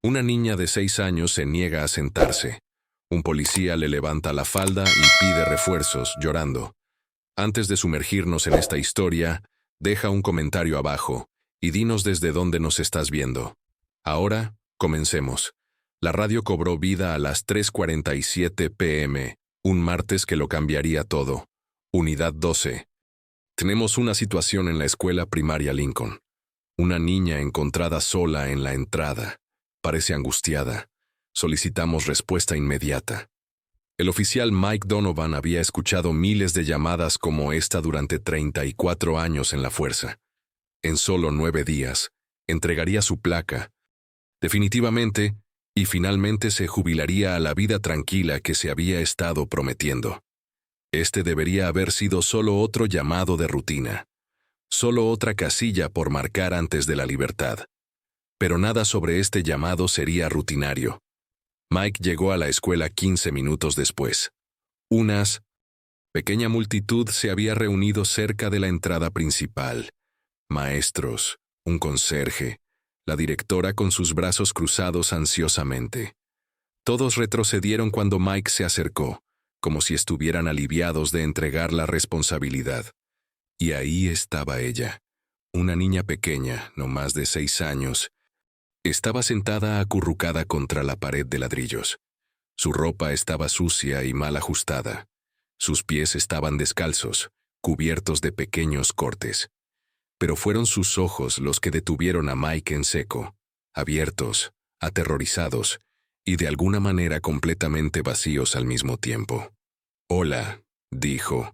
Una niña de 6 años se niega a sentarse. Un policía le levanta la falda y pide refuerzos, llorando. Antes de sumergirnos en esta historia, deja un comentario abajo y dinos desde dónde nos estás viendo. Ahora, comencemos. La radio cobró vida a las 3:47 p.m., un martes que lo cambiaría todo. Unidad 12. Tenemos una situación en la escuela primaria Lincoln. Una niña encontrada sola en la entrada. Parece angustiada. Solicitamos respuesta inmediata. El oficial Mike Donovan había escuchado miles de llamadas como esta durante 34 años en la fuerza. En solo 9 días, entregaría su placa. Definitivamente, y finalmente se jubilaría a la vida tranquila que se había estado prometiendo. Este debería haber sido solo otro llamado de rutina. Solo otra casilla por marcar antes de la libertad. Pero nada sobre este llamado sería rutinario. Mike llegó a la escuela 15 minutos después. Una pequeña multitud se había reunido cerca de la entrada principal. Maestros, un conserje, la directora con sus brazos cruzados ansiosamente. Todos retrocedieron cuando Mike se acercó, como si estuvieran aliviados de entregar la responsabilidad. Y ahí estaba ella, una niña pequeña, no más de 6 años. Estaba sentada acurrucada contra la pared de ladrillos. Su ropa estaba sucia y mal ajustada. Sus pies estaban descalzos, cubiertos de pequeños cortes. Pero fueron sus ojos los que detuvieron a Mike en seco, abiertos, aterrorizados, y de alguna manera completamente vacíos al mismo tiempo. «Hola», dijo.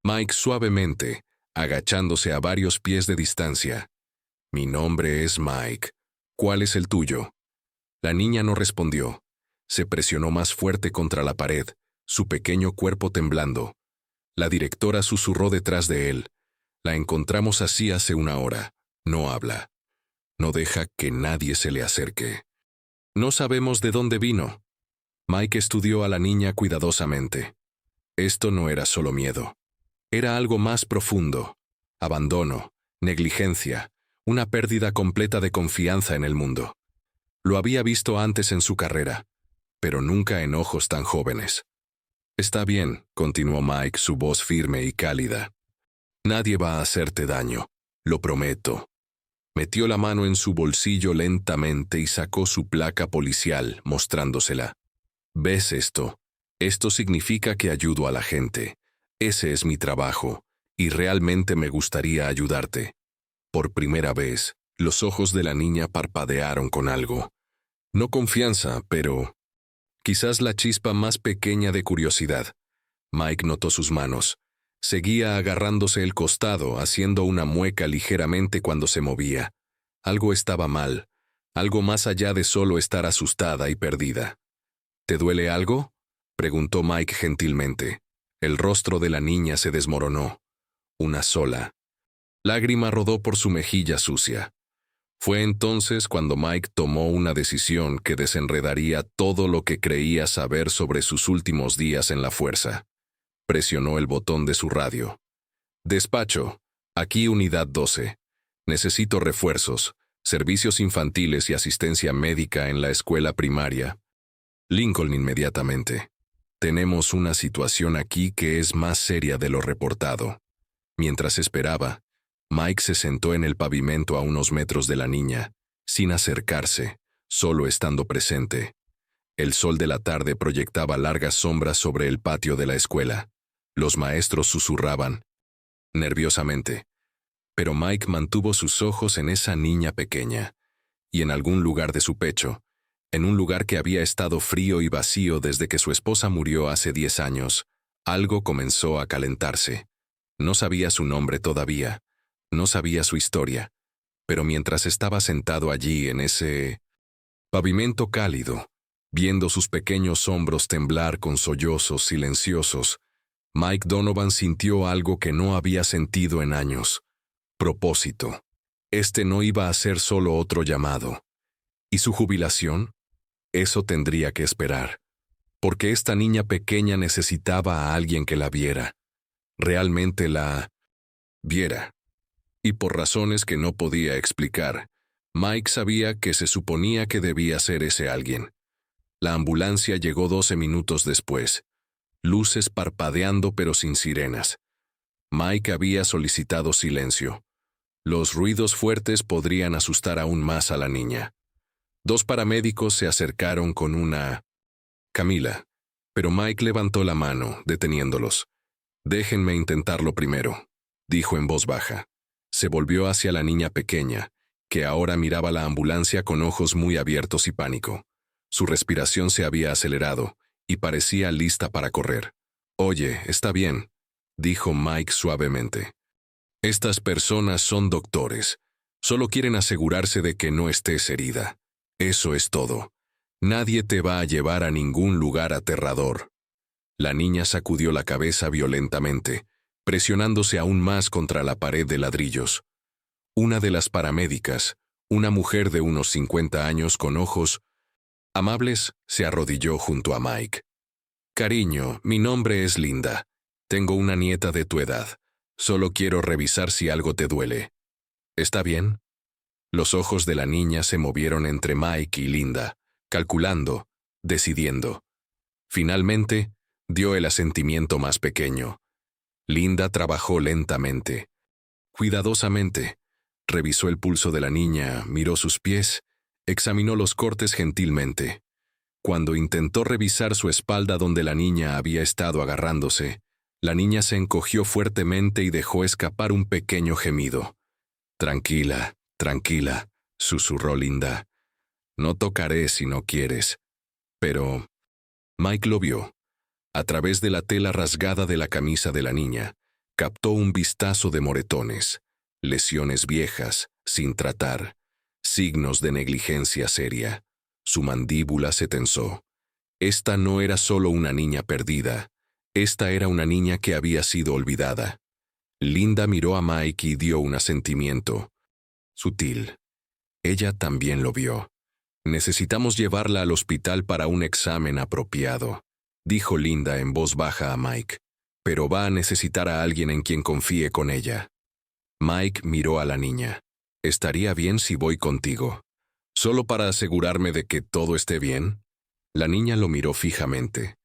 Mike suavemente, agachándose a varios pies de distancia. «Mi nombre es Mike. ¿Cuál es el tuyo?» La niña no respondió. Se presionó más fuerte contra la pared, su pequeño cuerpo temblando. La directora susurró detrás de él. «La encontramos así hace 1 hora. No habla. No deja que nadie se le acerque». «No sabemos de dónde vino». Mike estudió a la niña cuidadosamente. Esto no era solo miedo. Era algo más profundo. Abandono, negligencia, una pérdida completa de confianza en el mundo. Lo había visto antes en su carrera, pero nunca en ojos tan jóvenes. «Está bien», continuó Mike, su voz firme y cálida. «Nadie va a hacerte daño, lo prometo». Metió la mano en su bolsillo lentamente y sacó su placa policial, mostrándosela. «¿Ves esto? Esto significa que ayudo a la gente. Ese es mi trabajo, y realmente me gustaría ayudarte». Por primera vez, los ojos de la niña parpadearon con algo. No confianza, pero quizás la chispa más pequeña de curiosidad. Mike notó sus manos. Seguía agarrándose el costado, haciendo una mueca ligeramente cuando se movía. Algo estaba mal, algo más allá de solo estar asustada y perdida. «¿Te duele algo?», preguntó Mike gentilmente. El rostro de la niña se desmoronó. Una sola lágrima rodó por su mejilla sucia. Fue entonces cuando Mike tomó una decisión que desenredaría todo lo que creía saber sobre sus últimos días en la fuerza. Presionó el botón de su radio. «Despacho, aquí Unidad 12. Necesito refuerzos, servicios infantiles y asistencia médica en la escuela primaria». Lincoln inmediatamente. «Tenemos una situación aquí que es más seria de lo reportado». Mientras esperaba, Mike se sentó en el pavimento a unos metros de la niña, sin acercarse, solo estando presente. El sol de la tarde proyectaba largas sombras sobre el patio de la escuela. Los maestros susurraban, nerviosamente. Pero Mike mantuvo sus ojos en esa niña pequeña, y en algún lugar de su pecho, en un lugar que había estado frío y vacío desde que su esposa murió hace 10 años, algo comenzó a calentarse. No sabía su nombre todavía. No sabía su historia, pero mientras estaba sentado allí en ese pavimento cálido, viendo sus pequeños hombros temblar con sollozos silenciosos, Mike Donovan sintió algo que no había sentido en años. Propósito. Este no iba a ser solo otro llamado. ¿Y su jubilación? Eso tendría que esperar, porque esta niña pequeña necesitaba a alguien que la viera. Realmente la viera. Y por razones que no podía explicar, Mike sabía que se suponía que debía ser ese alguien. La ambulancia llegó 12 minutos después. Luces parpadeando pero sin sirenas. Mike había solicitado silencio. Los ruidos fuertes podrían asustar aún más a la niña. 2 paramédicos se acercaron con una... Camila. Pero Mike levantó la mano, deteniéndolos. «Déjenme intentarlo primero», dijo en voz baja. Se volvió hacia la niña pequeña, que ahora miraba la ambulancia con ojos muy abiertos y pánico. Su respiración se había acelerado, y parecía lista para correr. «Oye, está bien», dijo Mike suavemente. «Estas personas son doctores. Solo quieren asegurarse de que no estés herida. Eso es todo. Nadie te va a llevar a ningún lugar aterrador». La niña sacudió la cabeza violentamente, presionándose aún más contra la pared de ladrillos. Una de las paramédicas, una mujer de unos 50 años con ojos amables, se arrodilló junto a Mike. «Cariño, mi nombre es Linda. Tengo una nieta de tu edad. Solo quiero revisar si algo te duele. ¿Está bien?» Los ojos de la niña se movieron entre Mike y Linda, calculando, decidiendo. Finalmente, dio el asentimiento más pequeño. Linda trabajó lentamente, cuidadosamente. Revisó el pulso de la niña, miró sus pies, examinó los cortes gentilmente. Cuando intentó revisar su espalda donde la niña había estado agarrándose, la niña se encogió fuertemente y dejó escapar un pequeño gemido. «Tranquila, tranquila», susurró Linda. «No tocaré si no quieres». Pero Mike lo vio. A través de la tela rasgada de la camisa de la niña, captó un vistazo de moretones, lesiones viejas, sin tratar, signos de negligencia seria. Su mandíbula se tensó. Esta no era solo una niña perdida, esta era una niña que había sido olvidada. Linda miró a Mike y dio un asentimiento sutil. Ella también lo vio. «Necesitamos llevarla al hospital para un examen apropiado», dijo Linda en voz baja a Mike. «Pero va a necesitar a alguien en quien confíe con ella». Mike miró a la niña. «¿Estaría bien si voy contigo? ¿Solo para asegurarme de que todo esté bien?» La niña lo miró fijamente.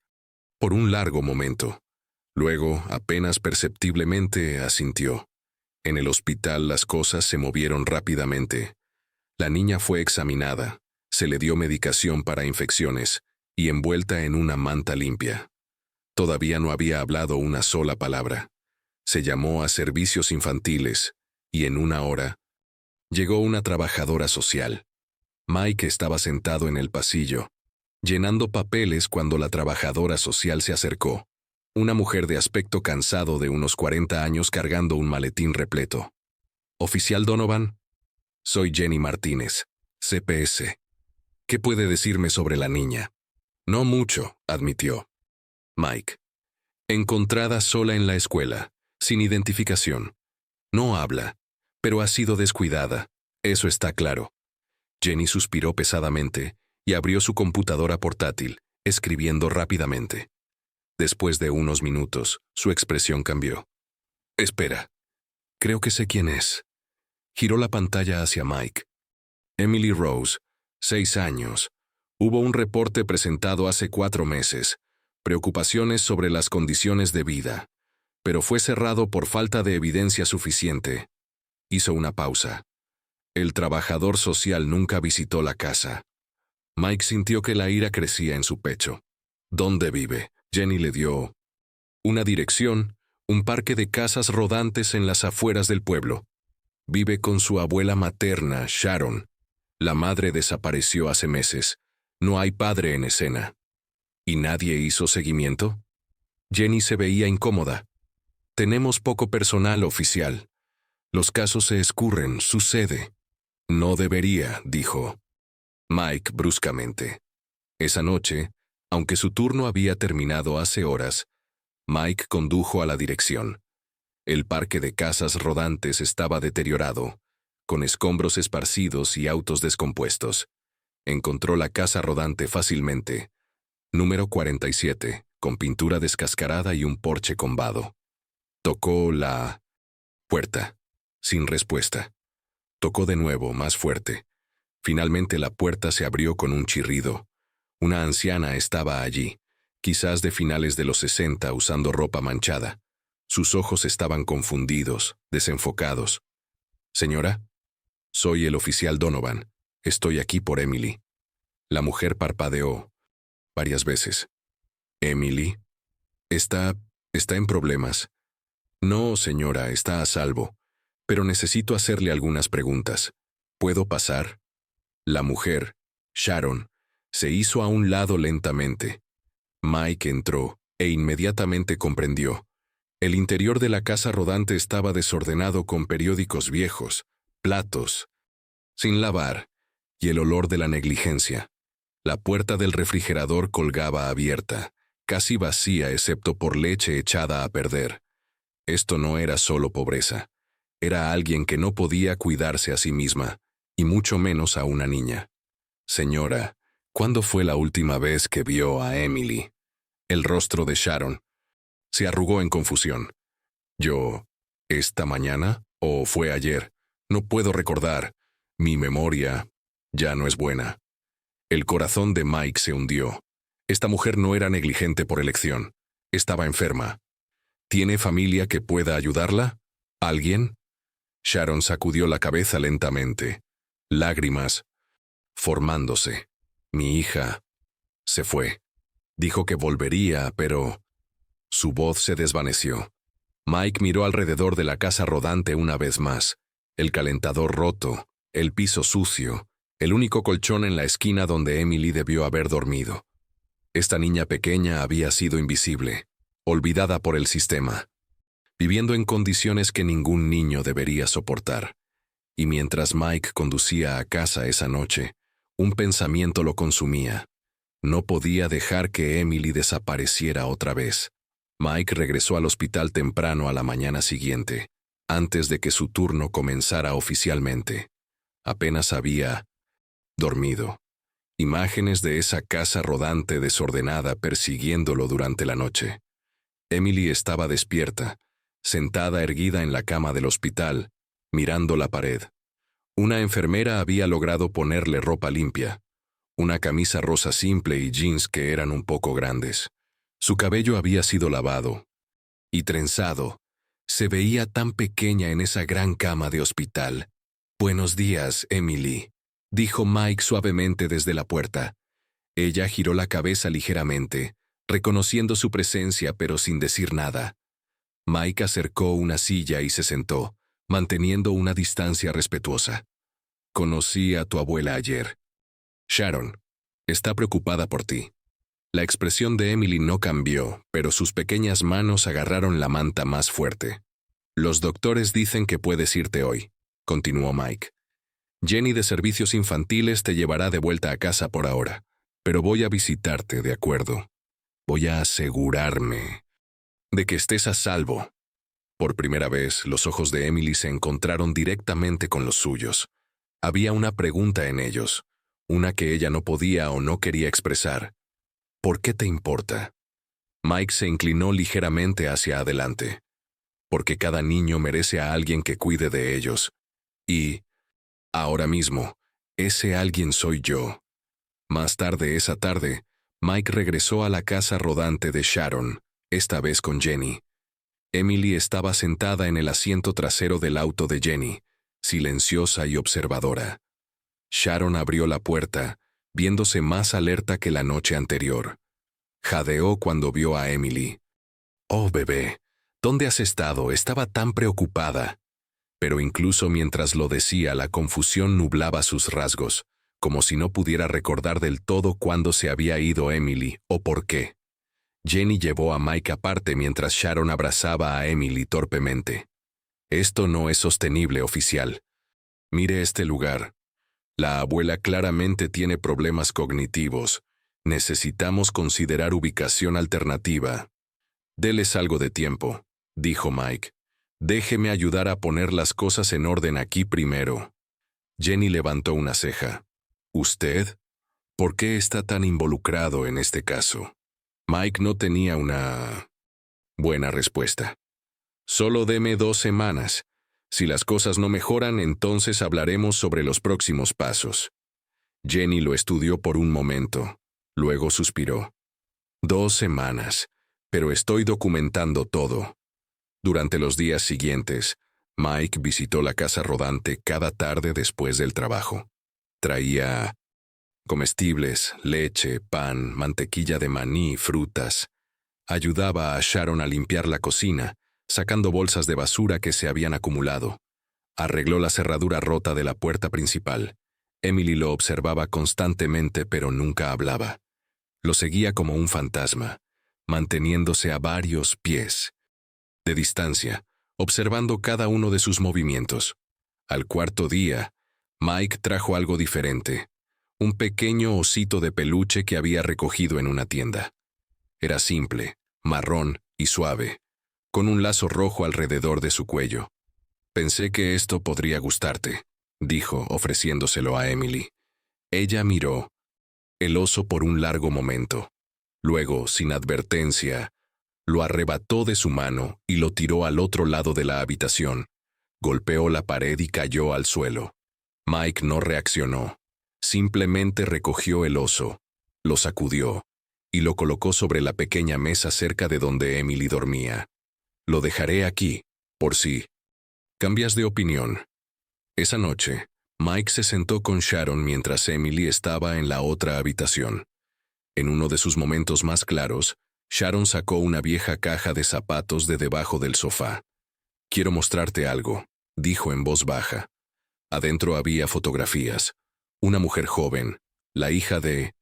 Por un largo momento. Luego, apenas perceptiblemente, asintió. En el hospital las cosas se movieron rápidamente. La niña fue examinada, se le dio medicación para infecciones y envuelta en una manta limpia. Todavía no había hablado una sola palabra. Se llamó a servicios infantiles y en una hora llegó una trabajadora social. Mike estaba sentado en el pasillo, llenando papeles cuando la trabajadora social se acercó. Una mujer de aspecto cansado de unos 40 años cargando un maletín repleto. «Oficial Donovan, soy Jenny Martínez, CPS. ¿Qué puede decirme sobre la niña?» «No mucho», admitió. Mike. «Encontrada sola en la escuela, sin identificación. No habla, pero ha sido descuidada, eso está claro». Jenny suspiró pesadamente y abrió su computadora portátil, escribiendo rápidamente. Después de unos minutos, su expresión cambió. «Espera, creo que sé quién es». Giró la pantalla hacia Mike. «Emily Rose, 6 años. Hubo un reporte presentado hace 4 meses. Preocupaciones sobre las condiciones de vida. Pero fue cerrado por falta de evidencia suficiente». Hizo una pausa. «El trabajador social nunca visitó la casa». Mike sintió que la ira crecía en su pecho. «¿Dónde vive?» Jenny le dio una dirección, un parque de casas rodantes en las afueras del pueblo. Vive con su abuela materna, Sharon. La madre desapareció hace meses. No hay padre en escena. ¿Y nadie hizo seguimiento?» Jenny se veía incómoda. «Tenemos poco personal oficial. Los casos se escurren, sucede». «No debería», dijo Mike bruscamente. Esa noche, aunque su turno había terminado hace horas, Mike condujo a la dirección. El parque de casas rodantes estaba deteriorado, con escombros esparcidos y autos descompuestos. Encontró la casa rodante fácilmente. Número 47, con pintura descascarada y un porche combado. Tocó la puerta, sin respuesta. Tocó de nuevo, más fuerte. Finalmente la puerta se abrió con un chirrido. Una anciana estaba allí, quizás de finales de los 60, usando ropa manchada. Sus ojos estaban confundidos, desenfocados. «Señora, soy el oficial Donovan. Estoy aquí por Emily». La mujer parpadeó varias veces. «¿Emily? Está en problemas». «No, señora, está a salvo. Pero necesito hacerle algunas preguntas. ¿Puedo pasar?» La mujer, Sharon, se hizo a un lado lentamente. Mike entró e inmediatamente comprendió. El interior de la casa rodante estaba desordenado con periódicos viejos, platos, sin lavar, y el olor de la negligencia. La puerta del refrigerador colgaba abierta, casi vacía excepto por leche echada a perder. Esto no era solo pobreza. Era alguien que no podía cuidarse a sí misma, y mucho menos a una niña. «Señora, ¿cuándo fue la última vez que vio a Emily?» El rostro de Sharon se arrugó en confusión. ¿Esta mañana? ¿O fue ayer? No puedo recordar. Mi memoria ya no es buena». El corazón de Mike se hundió. Esta mujer no era negligente por elección. Estaba enferma. ¿Tiene familia que pueda ayudarla? ¿Alguien? Sharon sacudió la cabeza lentamente. Lágrimas formándose. «Mi hija se fue. Dijo que volvería, pero...» Su voz se desvaneció. Mike miró alrededor de la casa rodante una vez más. El calentador roto, el piso sucio, el único colchón en la esquina donde Emily debió haber dormido. Esta niña pequeña había sido invisible, olvidada por el sistema, viviendo en condiciones que ningún niño debería soportar. Y mientras Mike conducía a casa esa noche, un pensamiento lo consumía. No podía dejar que Emily desapareciera otra vez. Mike regresó al hospital temprano a la mañana siguiente, antes de que su turno comenzara oficialmente. Apenas había dormido. Imágenes de esa casa rodante desordenada persiguiéndolo durante la noche. Emily estaba despierta, sentada erguida en la cama del hospital, mirando la pared. Una enfermera había logrado ponerle ropa limpia, una camisa rosa simple y jeans que eran un poco grandes. Su cabello había sido lavado y trenzado. Se veía tan pequeña en esa gran cama de hospital. «Buenos días, Emily», dijo Mike suavemente desde la puerta. Ella giró la cabeza ligeramente, reconociendo su presencia pero sin decir nada. Mike acercó una silla y se sentó, manteniendo una distancia respetuosa. «Conocí a tu abuela ayer. Sharon está preocupada por ti». La expresión de Emily no cambió, pero sus pequeñas manos agarraron la manta más fuerte. «Los doctores dicen que puedes irte hoy», continuó Mike. «Jenny de Servicios Infantiles te llevará de vuelta a casa por ahora, pero voy a visitarte, ¿de acuerdo? Voy a asegurarme de que estés a salvo». Por primera vez, los ojos de Emily se encontraron directamente con los suyos. Había una pregunta en ellos, una que ella no podía o no quería expresar. «¿Por qué te importa?» Mike se inclinó ligeramente hacia adelante. «Porque cada niño merece a alguien que cuide de ellos. Y, ahora mismo, ese alguien soy yo». Más tarde esa tarde, Mike regresó a la casa rodante de Sharon, esta vez con Jenny. Emily estaba sentada en el asiento trasero del auto de Jenny, silenciosa y observadora. Sharon abrió la puerta, viéndose más alerta que la noche anterior. Jadeó cuando vio a Emily. «Oh, bebé, ¿dónde has estado? Estaba tan preocupada». Pero incluso mientras lo decía, la confusión nublaba sus rasgos, como si no pudiera recordar del todo cuándo se había ido Emily o por qué. Jenny llevó a Mike aparte mientras Sharon abrazaba a Emily torpemente. «Esto no es sostenible, oficial. Mire este lugar. La abuela claramente tiene problemas cognitivos. Necesitamos considerar ubicación alternativa». «Deles algo de tiempo», dijo Mike. «Déjeme ayudar a poner las cosas en orden aquí primero». Jenny levantó una ceja. «¿Usted? ¿Por qué está tan involucrado en este caso?» Mike no tenía una buena respuesta. «Solo deme 2 semanas. Si las cosas no mejoran, entonces hablaremos sobre los próximos pasos». Jenny lo estudió por un momento. Luego suspiró. 2 semanas, pero estoy documentando todo. Durante los días siguientes, Mike visitó la casa rodante cada tarde después del trabajo. Traía comestibles, leche, pan, mantequilla de maní, frutas. Ayudaba a Sharon a limpiar la cocina, sacando bolsas de basura que se habían acumulado. Arregló la cerradura rota de la puerta principal. Emily lo observaba constantemente, pero nunca hablaba. Lo seguía como un fantasma, manteniéndose a varios pies de distancia, observando cada uno de sus movimientos. Al cuarto día, Mike trajo algo diferente, un pequeño osito de peluche que había recogido en una tienda. Era simple, marrón y suave, con un lazo rojo alrededor de su cuello. Pensé que esto podría gustarte, dijo, ofreciéndoselo a Emily. Ella miró el oso por un largo momento. Luego, sin advertencia, lo arrebató de su mano y lo tiró al otro lado de la habitación. Golpeó la pared y cayó al suelo. Mike no reaccionó. Simplemente recogió el oso, lo sacudió y lo colocó sobre la pequeña mesa cerca de donde Emily dormía. Lo dejaré aquí, por si cambias de opinión. Esa noche, Mike se sentó con Sharon mientras Emily estaba en la otra habitación. En uno de sus momentos más claros, Sharon sacó una vieja caja de zapatos de debajo del sofá. «Quiero mostrarte algo», dijo en voz baja. Adentro había fotografías. Una mujer joven, la hija de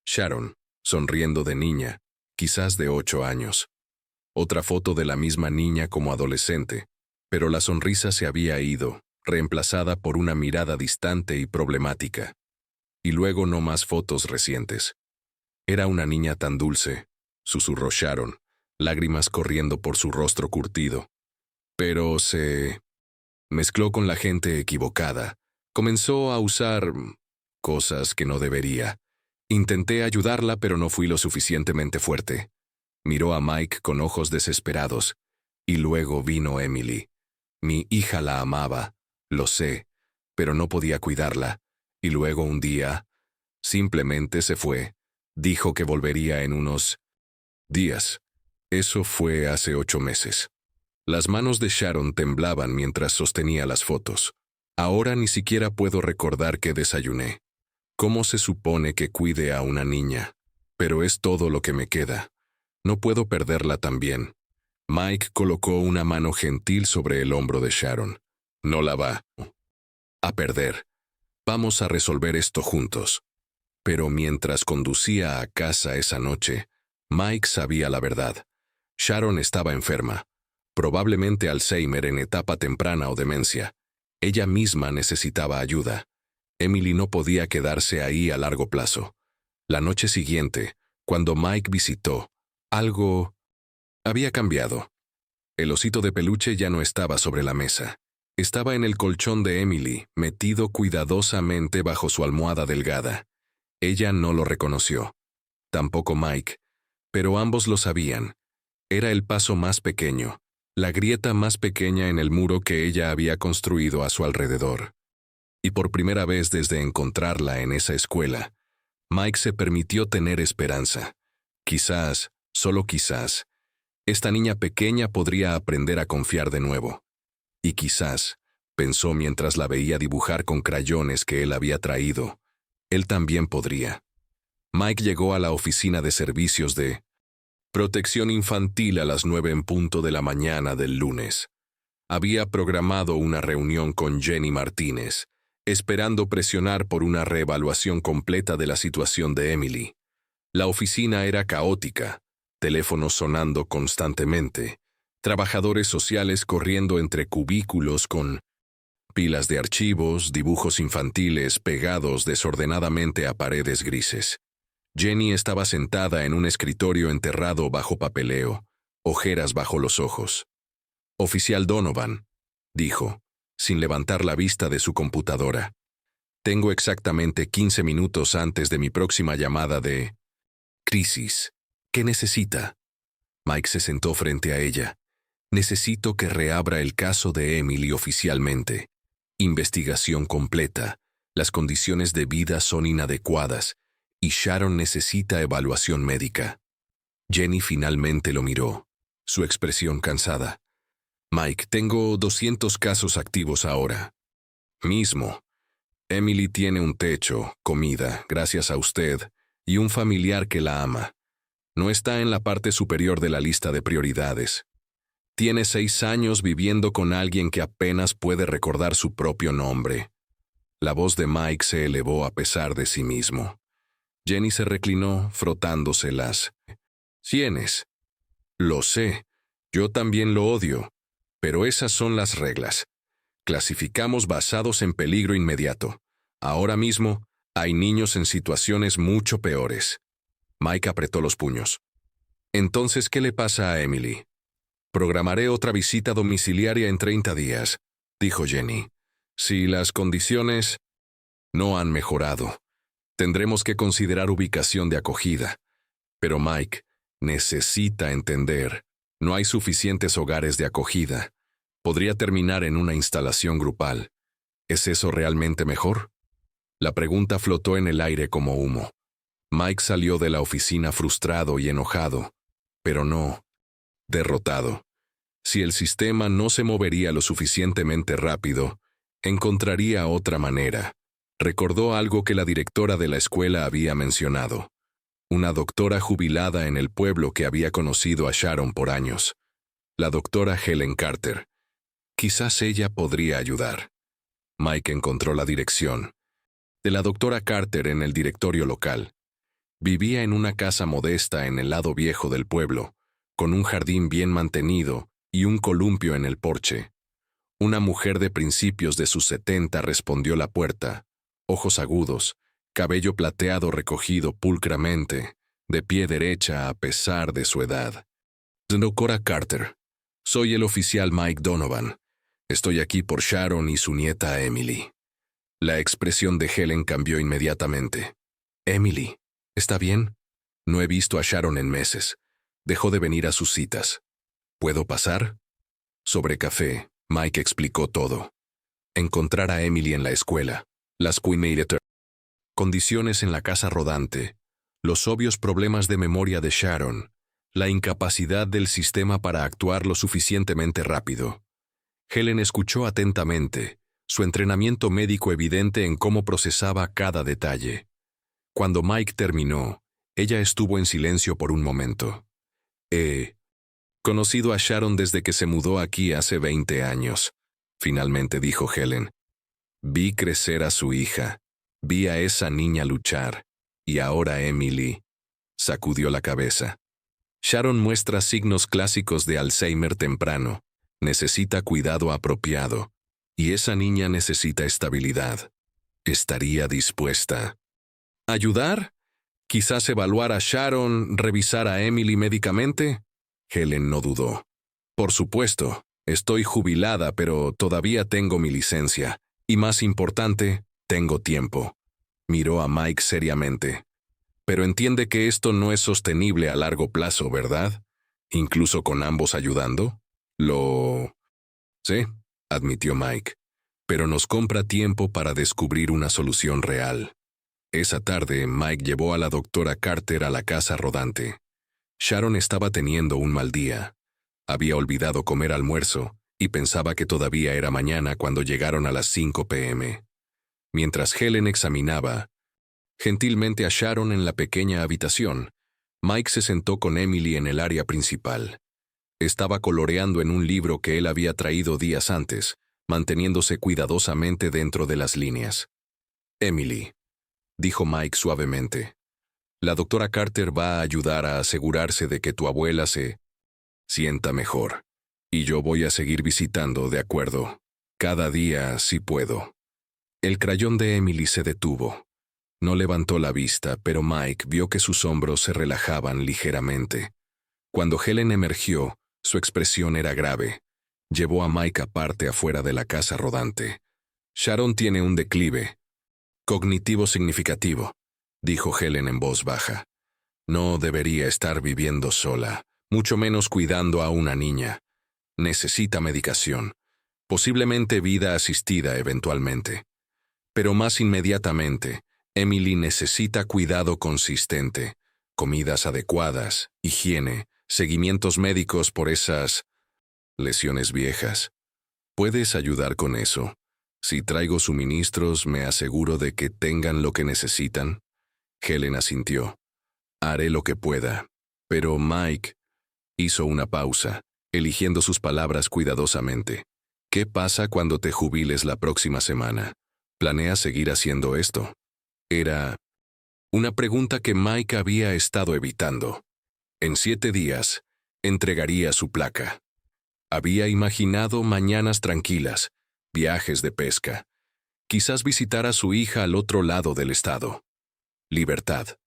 Sharon, sonriendo de niña, quizás de 8 años. Otra foto de la misma niña como adolescente, pero la sonrisa se había ido, reemplazada por una mirada distante y problemática. Y luego no más fotos recientes. Era una niña tan dulce, susurró Sharon, lágrimas corriendo por su rostro curtido. Pero se mezcló con la gente equivocada. Comenzó a usar cosas que no debería. Intenté ayudarla, pero no fui lo suficientemente fuerte. Miró a Mike con ojos desesperados. Y luego vino Emily. Mi hija la amaba, lo sé, pero no podía cuidarla. Y luego un día, simplemente se fue. Dijo que volvería en unos días. Eso fue hace 8 meses. Las manos de Sharon temblaban mientras sostenía las fotos. Ahora ni siquiera puedo recordar que desayuné. ¿Cómo se supone que cuide a una niña? Pero es todo lo que me queda. No puedo perderla también. Mike colocó una mano gentil sobre el hombro de Sharon. No la va a perder. Vamos a resolver esto juntos. Pero mientras conducía a casa esa noche, Mike sabía la verdad. Sharon estaba enferma. Probablemente Alzheimer en etapa temprana o demencia. Ella misma necesitaba ayuda. Emily no podía quedarse ahí a largo plazo. La noche siguiente, cuando Mike visitó, algo había cambiado. El osito de peluche ya no estaba sobre la mesa. Estaba en el colchón de Emily, metido cuidadosamente bajo su almohada delgada. Ella no lo reconoció. Tampoco Mike. Pero ambos lo sabían. Era el paso más pequeño, la grieta más pequeña en el muro que ella había construido a su alrededor. Y por primera vez desde encontrarla en esa escuela, Mike se permitió tener esperanza. Quizás, solo quizás, esta niña pequeña podría aprender a confiar de nuevo. Y quizás, pensó mientras la veía dibujar con crayones que él había traído, él también podría. Mike llegó a la oficina de servicios de protección infantil a las 9 en punto de la mañana del lunes. Había programado una reunión con Jenny Martínez, esperando presionar por una reevaluación completa de la situación de Emily. La oficina era caótica, teléfonos sonando constantemente, trabajadores sociales corriendo entre cubículos con pilas de archivos, dibujos infantiles pegados desordenadamente a paredes grises. Jenny estaba sentada en un escritorio enterrado bajo papeleo, ojeras bajo los ojos. «Oficial Donovan», dijo, sin levantar la vista de su computadora. «Tengo exactamente 15 minutos antes de mi próxima llamada de crisis. ¿Qué necesita?» Mike se sentó frente a ella. «Necesito que reabra el caso de Emily oficialmente. Investigación completa. Las condiciones de vida son inadecuadas y Sharon necesita evaluación médica. Jenny finalmente lo miró, su expresión cansada. Mike, tengo 200 casos activos ahora. Mismo. Emily tiene un techo, comida, gracias a usted, y un familiar que la ama. No está en la parte superior de la lista de prioridades. Tiene 6 años viviendo con alguien que apenas puede recordar su propio nombre. La voz de Mike se elevó a pesar de sí mismo. Jenny se reclinó, frotándose las sienes. Lo sé, yo también lo odio, pero esas son las reglas. Clasificamos basados en peligro inmediato. Ahora mismo, hay niños en situaciones mucho peores. Mike apretó los puños. Entonces, ¿qué le pasa a Emily? Programaré otra visita domiciliaria en 30 días, dijo Jenny. Si las condiciones no han mejorado, tendremos que considerar ubicación de acogida. Pero Mike necesita entender, no hay suficientes hogares de acogida. Podría terminar en una instalación grupal. ¿Es eso realmente mejor? La pregunta flotó en el aire como humo. Mike salió de la oficina frustrado y enojado, pero no derrotado. Si el sistema no se movería lo suficientemente rápido, encontraría otra manera. Recordó algo que la directora de la escuela había mencionado. Una doctora jubilada en el pueblo que había conocido a Sharon por años. La doctora Helen Carter. Quizás ella podría ayudar. Mike encontró la dirección de la doctora Carter en el directorio local. Vivía en una casa modesta en el lado viejo del pueblo, con un jardín bien mantenido y un columpio en el porche. Una mujer de principios de sus 70 respondió la puerta, ojos agudos, cabello plateado recogido pulcramente, de pie derecha a pesar de su edad. Doctora Carter, soy el oficial Mike Donovan. Estoy aquí por Sharon y su nieta Emily. La expresión de Helen cambió inmediatamente. Emily, ¿está bien? No he visto a Sharon en meses. Dejó de venir a sus citas. ¿Puedo pasar? Sobre café, Mike explicó todo. Encontrar a Emily en la escuela, las condiciones en la casa rodante, los obvios problemas de memoria de Sharon, la incapacidad del sistema para actuar lo suficientemente rápido. Helen escuchó atentamente, su entrenamiento médico evidente en cómo procesaba cada detalle. Cuando Mike terminó, ella estuvo en silencio por un momento. He conocido a Sharon desde que se mudó aquí hace 20 años, finalmente dijo Helen. Vi crecer a su hija, vi a esa niña luchar, y ahora Emily sacudió la cabeza. Sharon muestra signos clásicos de Alzheimer temprano, necesita cuidado apropiado, y esa niña necesita estabilidad. ¿Estaría dispuesta a ayudar? ¿Quizás evaluar a Sharon, revisar a Emily médicamente? Helen no dudó. Por supuesto, estoy jubilada, pero todavía tengo mi licencia. Y más importante, tengo tiempo. Miró a Mike seriamente. Pero entiende que esto no es sostenible a largo plazo, ¿verdad? Incluso con ambos ayudando. Sí, admitió Mike. Pero nos compra tiempo para descubrir una solución real. Esa tarde, Mike llevó a la doctora Carter a la casa rodante. Sharon estaba teniendo un mal día. Había olvidado comer almuerzo y pensaba que todavía era mañana cuando llegaron a las 5 p.m. Mientras Helen examinaba gentilmente a Sharon en la pequeña habitación, Mike se sentó con Emily en el área principal. Estaba coloreando en un libro que él había traído días antes, manteniéndose cuidadosamente dentro de las líneas. Emily, dijo Mike suavemente, la doctora Carter va a ayudar a asegurarse de que tu abuela se sienta mejor. Y yo voy a seguir visitando, ¿de acuerdo? Cada día, si puedo. El crayón de Emily se detuvo. No levantó la vista, pero Mike vio que sus hombros se relajaban ligeramente. Cuando Helen emergió, su expresión era grave. Llevó a Mike aparte afuera de la casa rodante. Sharon tiene un declive cognitivo significativo, dijo Helen en voz baja. No debería estar viviendo sola, mucho menos cuidando a una niña. Necesita medicación, posiblemente vida asistida eventualmente. Pero más inmediatamente, Emily necesita cuidado consistente, comidas adecuadas, higiene, seguimientos médicos por esas lesiones viejas. ¿Puedes ayudar con eso? Si traigo suministros, me aseguro de que tengan lo que necesitan. Helen asintió. Haré lo que pueda. Pero Mike hizo una pausa, eligiendo sus palabras cuidadosamente. ¿Qué pasa cuando te jubiles la próxima semana? ¿Planeas seguir haciendo esto? Era una pregunta que Mike había estado evitando. En 7 días, entregaría su placa. Había imaginado mañanas tranquilas, viajes de pesca, quizás visitar a su hija al otro lado del estado. Libertad.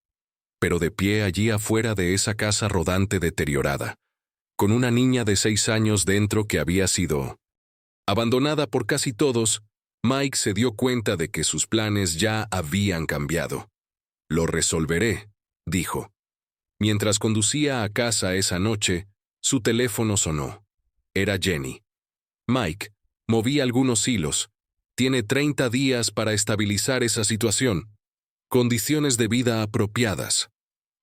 Pero de pie allí afuera de esa casa rodante deteriorada, con una niña de 6 años dentro que había sido abandonada por casi todos, Mike se dio cuenta de que sus planes ya habían cambiado. Lo resolveré, dijo. Mientras conducía a casa esa noche, su teléfono sonó. Era Jenny. Mike, moví algunos hilos. Tiene 30 días para estabilizar esa situación. Condiciones de vida apropiadas.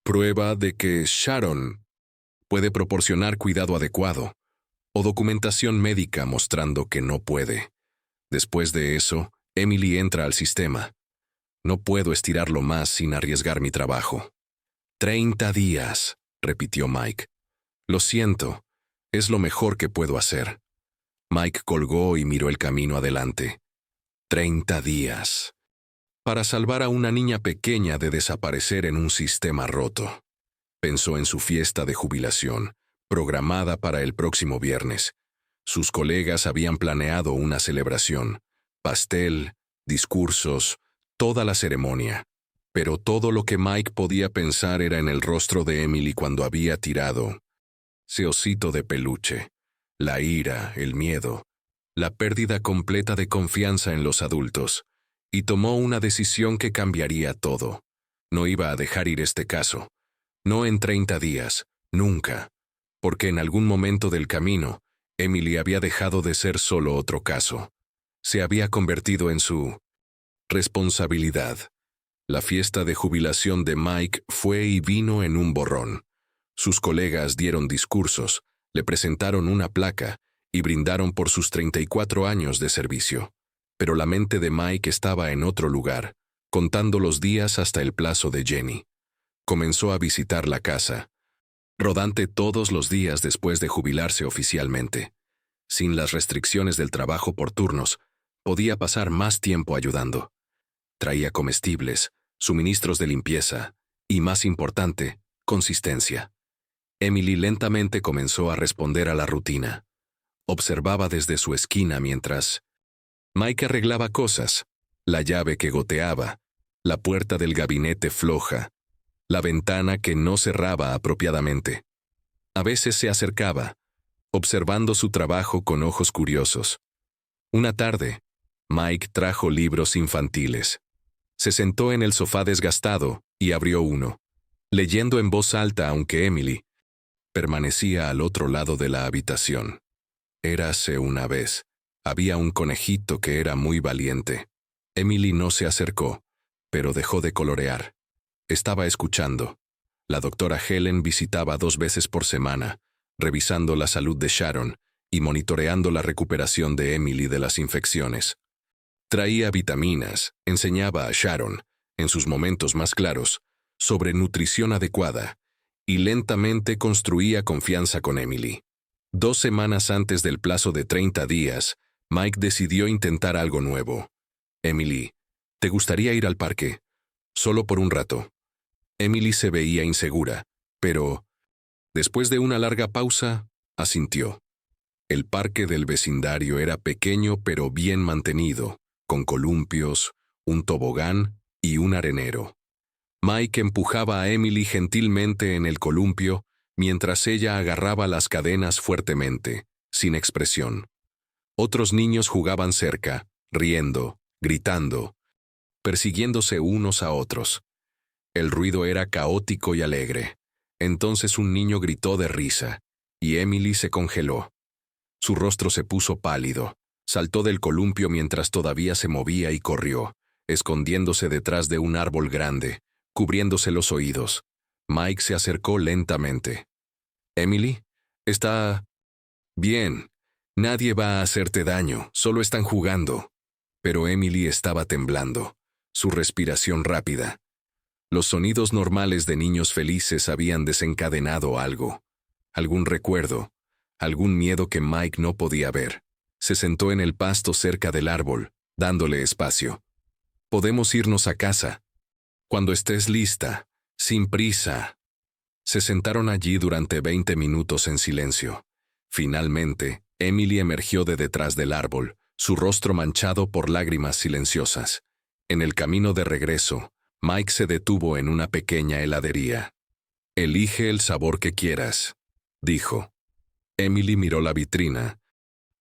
Prueba de que Sharon puede proporcionar cuidado adecuado. O documentación médica mostrando que no puede. Después de eso, Emily entra al sistema. No puedo estirarlo más sin arriesgar mi trabajo. 30 días, repitió Mike. Lo siento, es lo mejor que puedo hacer. Mike colgó y miró el camino adelante. 30 días. Para salvar a una niña pequeña de desaparecer en un sistema roto. Pensó en su fiesta de jubilación, programada para el próximo viernes. Sus colegas habían planeado una celebración, pastel, discursos, toda la ceremonia. Pero todo lo que Mike podía pensar era en el rostro de Emily cuando había tirado ese osito de peluche. La ira, el miedo, la pérdida completa de confianza en los adultos. Y tomó una decisión que cambiaría todo. No iba a dejar ir este caso. No en 30 días, nunca. Porque en algún momento del camino, Emily había dejado de ser solo otro caso. Se había convertido en su responsabilidad. La fiesta de jubilación de Mike fue y vino en un borrón. Sus colegas dieron discursos, le presentaron una placa y brindaron por sus 34 años de servicio. Pero la mente de Mike estaba en otro lugar, contando los días hasta el plazo de Jenny. Comenzó a visitar la casa, rodante todos los días después de jubilarse oficialmente. Sin las restricciones del trabajo por turnos, podía pasar más tiempo ayudando. Traía comestibles, suministros de limpieza y, más importante, consistencia. Emily lentamente comenzó a responder a la rutina. Observaba desde su esquina mientras Mike arreglaba cosas, la llave que goteaba, la puerta del gabinete floja, la ventana que no cerraba apropiadamente. A veces se acercaba, observando su trabajo con ojos curiosos. Una tarde, Mike trajo libros infantiles. Se sentó en el sofá desgastado y abrió uno, leyendo en voz alta aunque Emily permanecía al otro lado de la habitación. Érase una vez. Había un conejito que era muy valiente. Emily no se acercó, pero dejó de colorear. Estaba escuchando. La doctora Helen visitaba 2 veces por semana, revisando la salud de Sharon y monitoreando la recuperación de Emily de las infecciones. Traía vitaminas, enseñaba a Sharon, en sus momentos más claros, sobre nutrición adecuada, y lentamente construía confianza con Emily. 2 semanas antes del plazo de 30 días, Mike decidió intentar algo nuevo. Emily, ¿te gustaría ir al parque? Solo por un rato. Emily se veía insegura, pero, después de una larga pausa, asintió. El parque del vecindario era pequeño pero bien mantenido, con columpios, un tobogán y un arenero. Mike empujaba a Emily gentilmente en el columpio mientras ella agarraba las cadenas fuertemente, sin expresión. Otros niños jugaban cerca, riendo, gritando, persiguiéndose unos a otros. El ruido era caótico y alegre. Entonces un niño gritó de risa, y Emily se congeló. Su rostro se puso pálido, saltó del columpio mientras todavía se movía y corrió, escondiéndose detrás de un árbol grande, cubriéndose los oídos. Mike se acercó lentamente. «Emily, ¿está bien? Nadie va a hacerte daño, solo están jugando». Pero Emily estaba temblando, su respiración rápida. Los sonidos normales de niños felices habían desencadenado algo. Algún recuerdo, algún miedo que Mike no podía ver. Se sentó en el pasto cerca del árbol, dándole espacio. «Podemos irnos a casa. Cuando estés lista, sin prisa». Se sentaron allí durante 20 minutos en silencio. Finalmente, Emily emergió de detrás del árbol, su rostro manchado por lágrimas silenciosas. En el camino de regreso, Mike se detuvo en una pequeña heladería. «Elige el sabor que quieras», dijo. Emily miró la vitrina,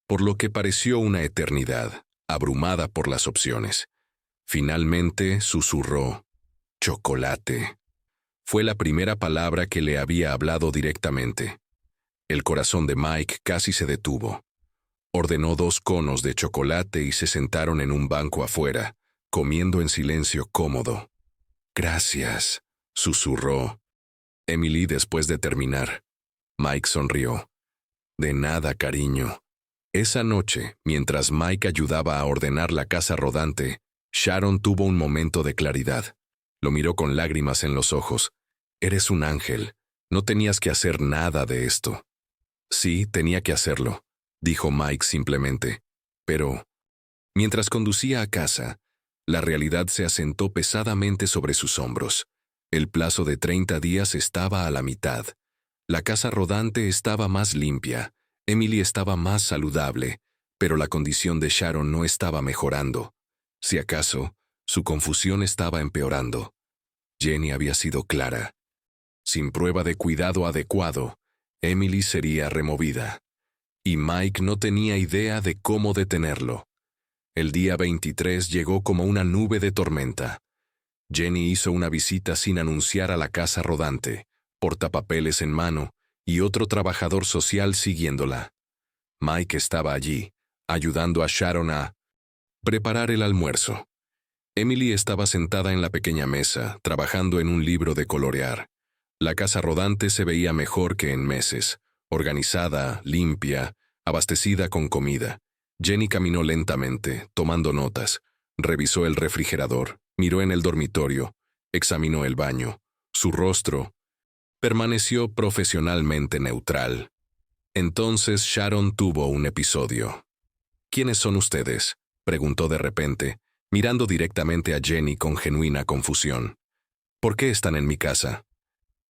por lo que pareció una eternidad, abrumada por las opciones. Finalmente susurró: «chocolate». Fue la primera palabra que le había hablado directamente. El corazón de Mike casi se detuvo. Ordenó 2 conos de chocolate y se sentaron en un banco afuera, comiendo en silencio cómodo. «Gracias», susurró Emily después de terminar. Mike sonrió. «De nada, cariño». Esa noche, mientras Mike ayudaba a ordenar la casa rodante, Sharon tuvo un momento de claridad. Lo miró con lágrimas en los ojos. «Eres un ángel. No tenías que hacer nada de esto». «Sí, tenía que hacerlo», dijo Mike simplemente. Pero, mientras conducía a casa, la realidad se asentó pesadamente sobre sus hombros. El plazo de 30 días estaba a la mitad. La casa rodante estaba más limpia, Emily estaba más saludable, pero la condición de Sharon no estaba mejorando. Si acaso, su confusión estaba empeorando. Jenny había sido clara. Sin prueba de cuidado adecuado, Emily sería removida. Y Mike no tenía idea de cómo detenerlo. El día 23 llegó como una nube de tormenta. Jenny hizo una visita sin anunciar a la casa rodante, portapapeles en mano, y otro trabajador social siguiéndola. Mike estaba allí, ayudando a Sharon a preparar el almuerzo. Emily estaba sentada en la pequeña mesa, trabajando en un libro de colorear. La casa rodante se veía mejor que en meses, organizada, limpia, abastecida con comida. Jenny caminó lentamente, tomando notas. Revisó el refrigerador, miró en el dormitorio, examinó el baño. Su rostro permaneció profesionalmente neutral. Entonces Sharon tuvo un episodio. «¿Quiénes son ustedes?», preguntó de repente, mirando directamente a Jenny con genuina confusión. «¿Por qué están en mi casa?».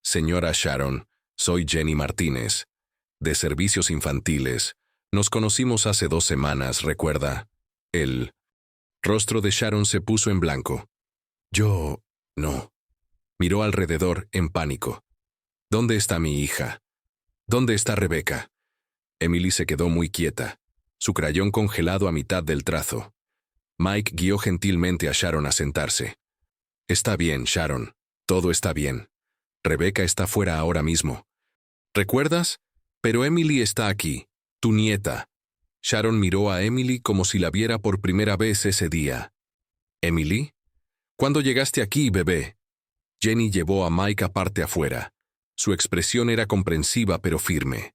«Señora Sharon, soy Jenny Martínez, de Servicios Infantiles. Nos conocimos hace 2 semanas, ¿recuerda?». El rostro de Sharon se puso en blanco. «Yo no». Miró alrededor en pánico. «¿Dónde está mi hija? ¿Dónde está Rebeca?». Emily se quedó muy quieta, su crayón congelado a mitad del trazo. Mike guió gentilmente a Sharon a sentarse. «Está bien, Sharon. Todo está bien. Rebeca está fuera ahora mismo. ¿Recuerdas? Pero Emily está aquí, tu nieta». Sharon miró a Emily como si la viera por primera vez ese día. «¿Emily? ¿Cuándo llegaste aquí, bebé?». Jenny llevó a Mike aparte afuera. Su expresión era comprensiva pero firme.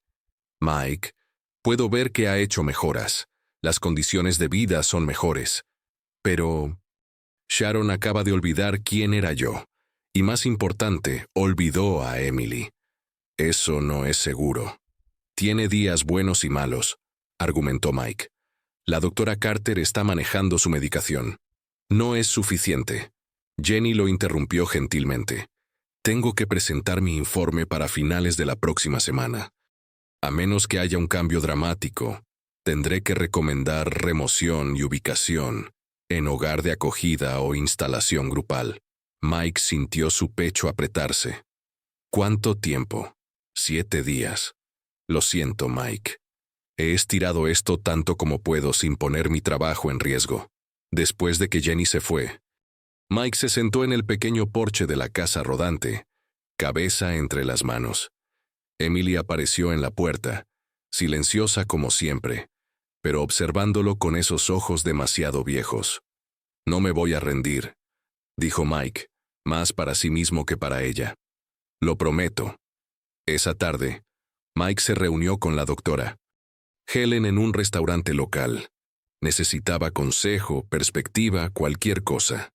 «Mike, puedo ver que ha hecho mejoras. Las condiciones de vida son mejores. Pero Sharon acaba de olvidar quién era yo. Y más importante, olvidó a Emily. Eso no es seguro. Tiene días buenos y malos», argumentó Mike. «La doctora Carter está manejando su medicación. No es suficiente». Jenny lo interrumpió gentilmente. «Tengo que presentar mi informe para finales de la próxima semana. A menos que haya un cambio dramático, tendré que recomendar remoción y ubicación en hogar de acogida o instalación grupal». Mike sintió su pecho apretarse. «¿Cuánto tiempo?». 7 días. «Lo siento, Mike. He estirado esto tanto como puedo sin poner mi trabajo en riesgo». Después de que Jenny se fue, Mike se sentó en el pequeño porche de la casa rodante, cabeza entre las manos. Emily apareció en la puerta, silenciosa como siempre, pero observándolo con esos ojos demasiado viejos. No me voy a rendir, dijo Mike, más para sí mismo que para ella. Lo prometo. Esa tarde, Mike se reunió con la doctora Helen en un restaurante local. Necesitaba consejo, perspectiva, cualquier cosa.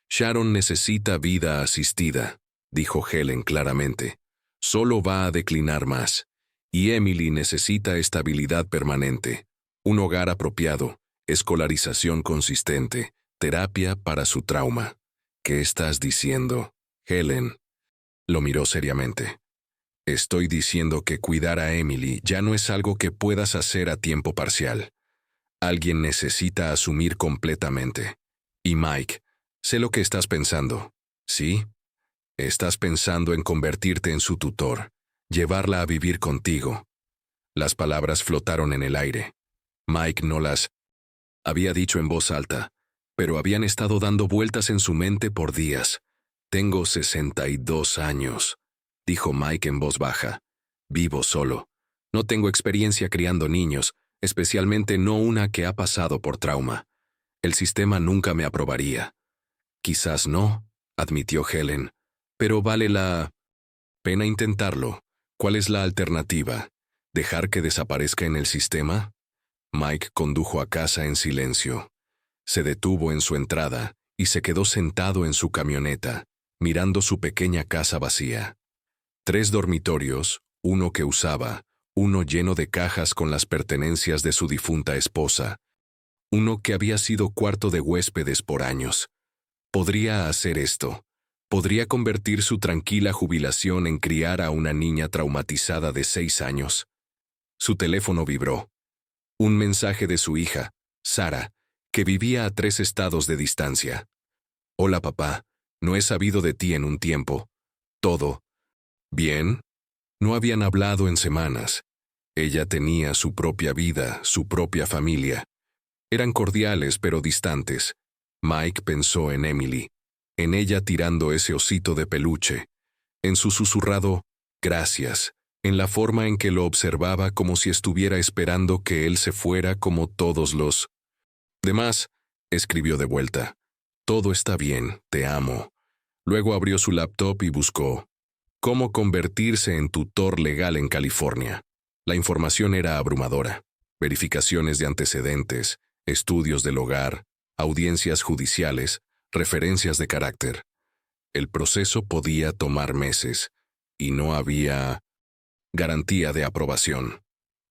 Sharon necesita vida asistida, dijo Helen claramente. Solo va a declinar más. Y Emily necesita estabilidad permanente, un hogar apropiado, escolarización consistente, terapia para su trauma. ¿Qué estás diciendo, Helen? Lo miró seriamente. Estoy diciendo que cuidar a Emily ya no es algo que puedas hacer a tiempo parcial. Alguien necesita asumir completamente. Y Mike, sé lo que estás pensando. ¿Sí? Estás pensando en convertirte en su tutor, llevarla a vivir contigo. Las palabras flotaron en el aire. Mike no las había dicho en voz alta, pero habían estado dando vueltas en su mente por días. Tengo 62 años, dijo Mike en voz baja. Vivo solo. No tengo experiencia criando niños, especialmente no una que ha pasado por trauma. El sistema nunca me aprobaría. Quizás no, admitió Helen, pero vale la pena intentarlo. ¿Cuál es la alternativa? ¿Dejar que desaparezca en el sistema? Mike condujo a casa en silencio. Se detuvo en su entrada y se quedó sentado en su camioneta, mirando su pequeña casa vacía. 3 dormitorios, uno que usaba, uno lleno de cajas con las pertenencias de su difunta esposa, uno que había sido cuarto de huéspedes por años. Podría hacer esto. Podría convertir su tranquila jubilación en criar a una niña traumatizada de 6 años. Su teléfono vibró. Un mensaje de su hija, Sara, que vivía a 3 estados de distancia. Hola papá, no he sabido de ti en un tiempo. ¿Todo bien? No habían hablado en semanas. Ella tenía su propia vida, su propia familia. Eran cordiales pero distantes. Mike pensó en Emily, en ella tirando ese osito de peluche, en su susurrado «gracias», en la forma en que lo observaba como si estuviera esperando que él se fuera como todos los demás. Escribió de vuelta. «Todo está bien, te amo». Luego abrió su laptop y buscó «cómo convertirse en tutor legal en California». La información era abrumadora. Verificaciones de antecedentes, estudios del hogar, audiencias judiciales, referencias de carácter. El proceso podía tomar meses, y no había garantía de aprobación.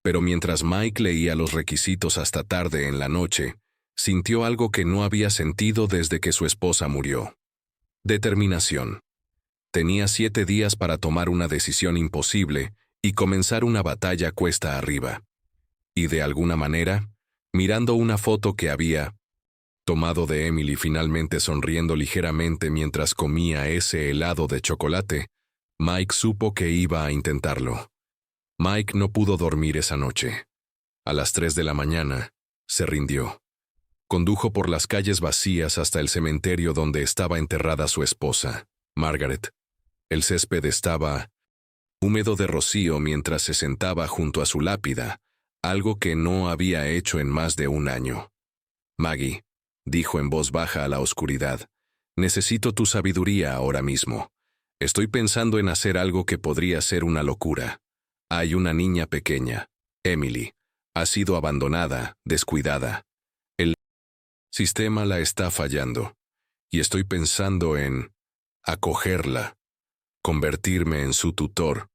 Pero mientras Mike leía los requisitos hasta tarde en la noche, sintió algo que no había sentido desde que su esposa murió. Determinación. Tenía 7 días para tomar una decisión imposible y comenzar una batalla cuesta arriba. Y de alguna manera, mirando una foto que había tomado de Emily finalmente sonriendo ligeramente mientras comía ese helado de chocolate, Mike supo que iba a intentarlo. Mike no pudo dormir esa noche. A las 3 de la mañana, se rindió. Condujo por las calles vacías hasta el cementerio donde estaba enterrada su esposa, Margaret. El césped estaba húmedo de rocío mientras se sentaba junto a su lápida, algo que no había hecho en más de 1 año. «Maggie», dijo en voz baja a la oscuridad, «necesito tu sabiduría ahora mismo. Estoy pensando en hacer algo que podría ser una locura. Hay una niña pequeña, Emily. Ha sido abandonada, descuidada. El sistema la está fallando. Y estoy pensando en acogerla, convertirme en su tutor».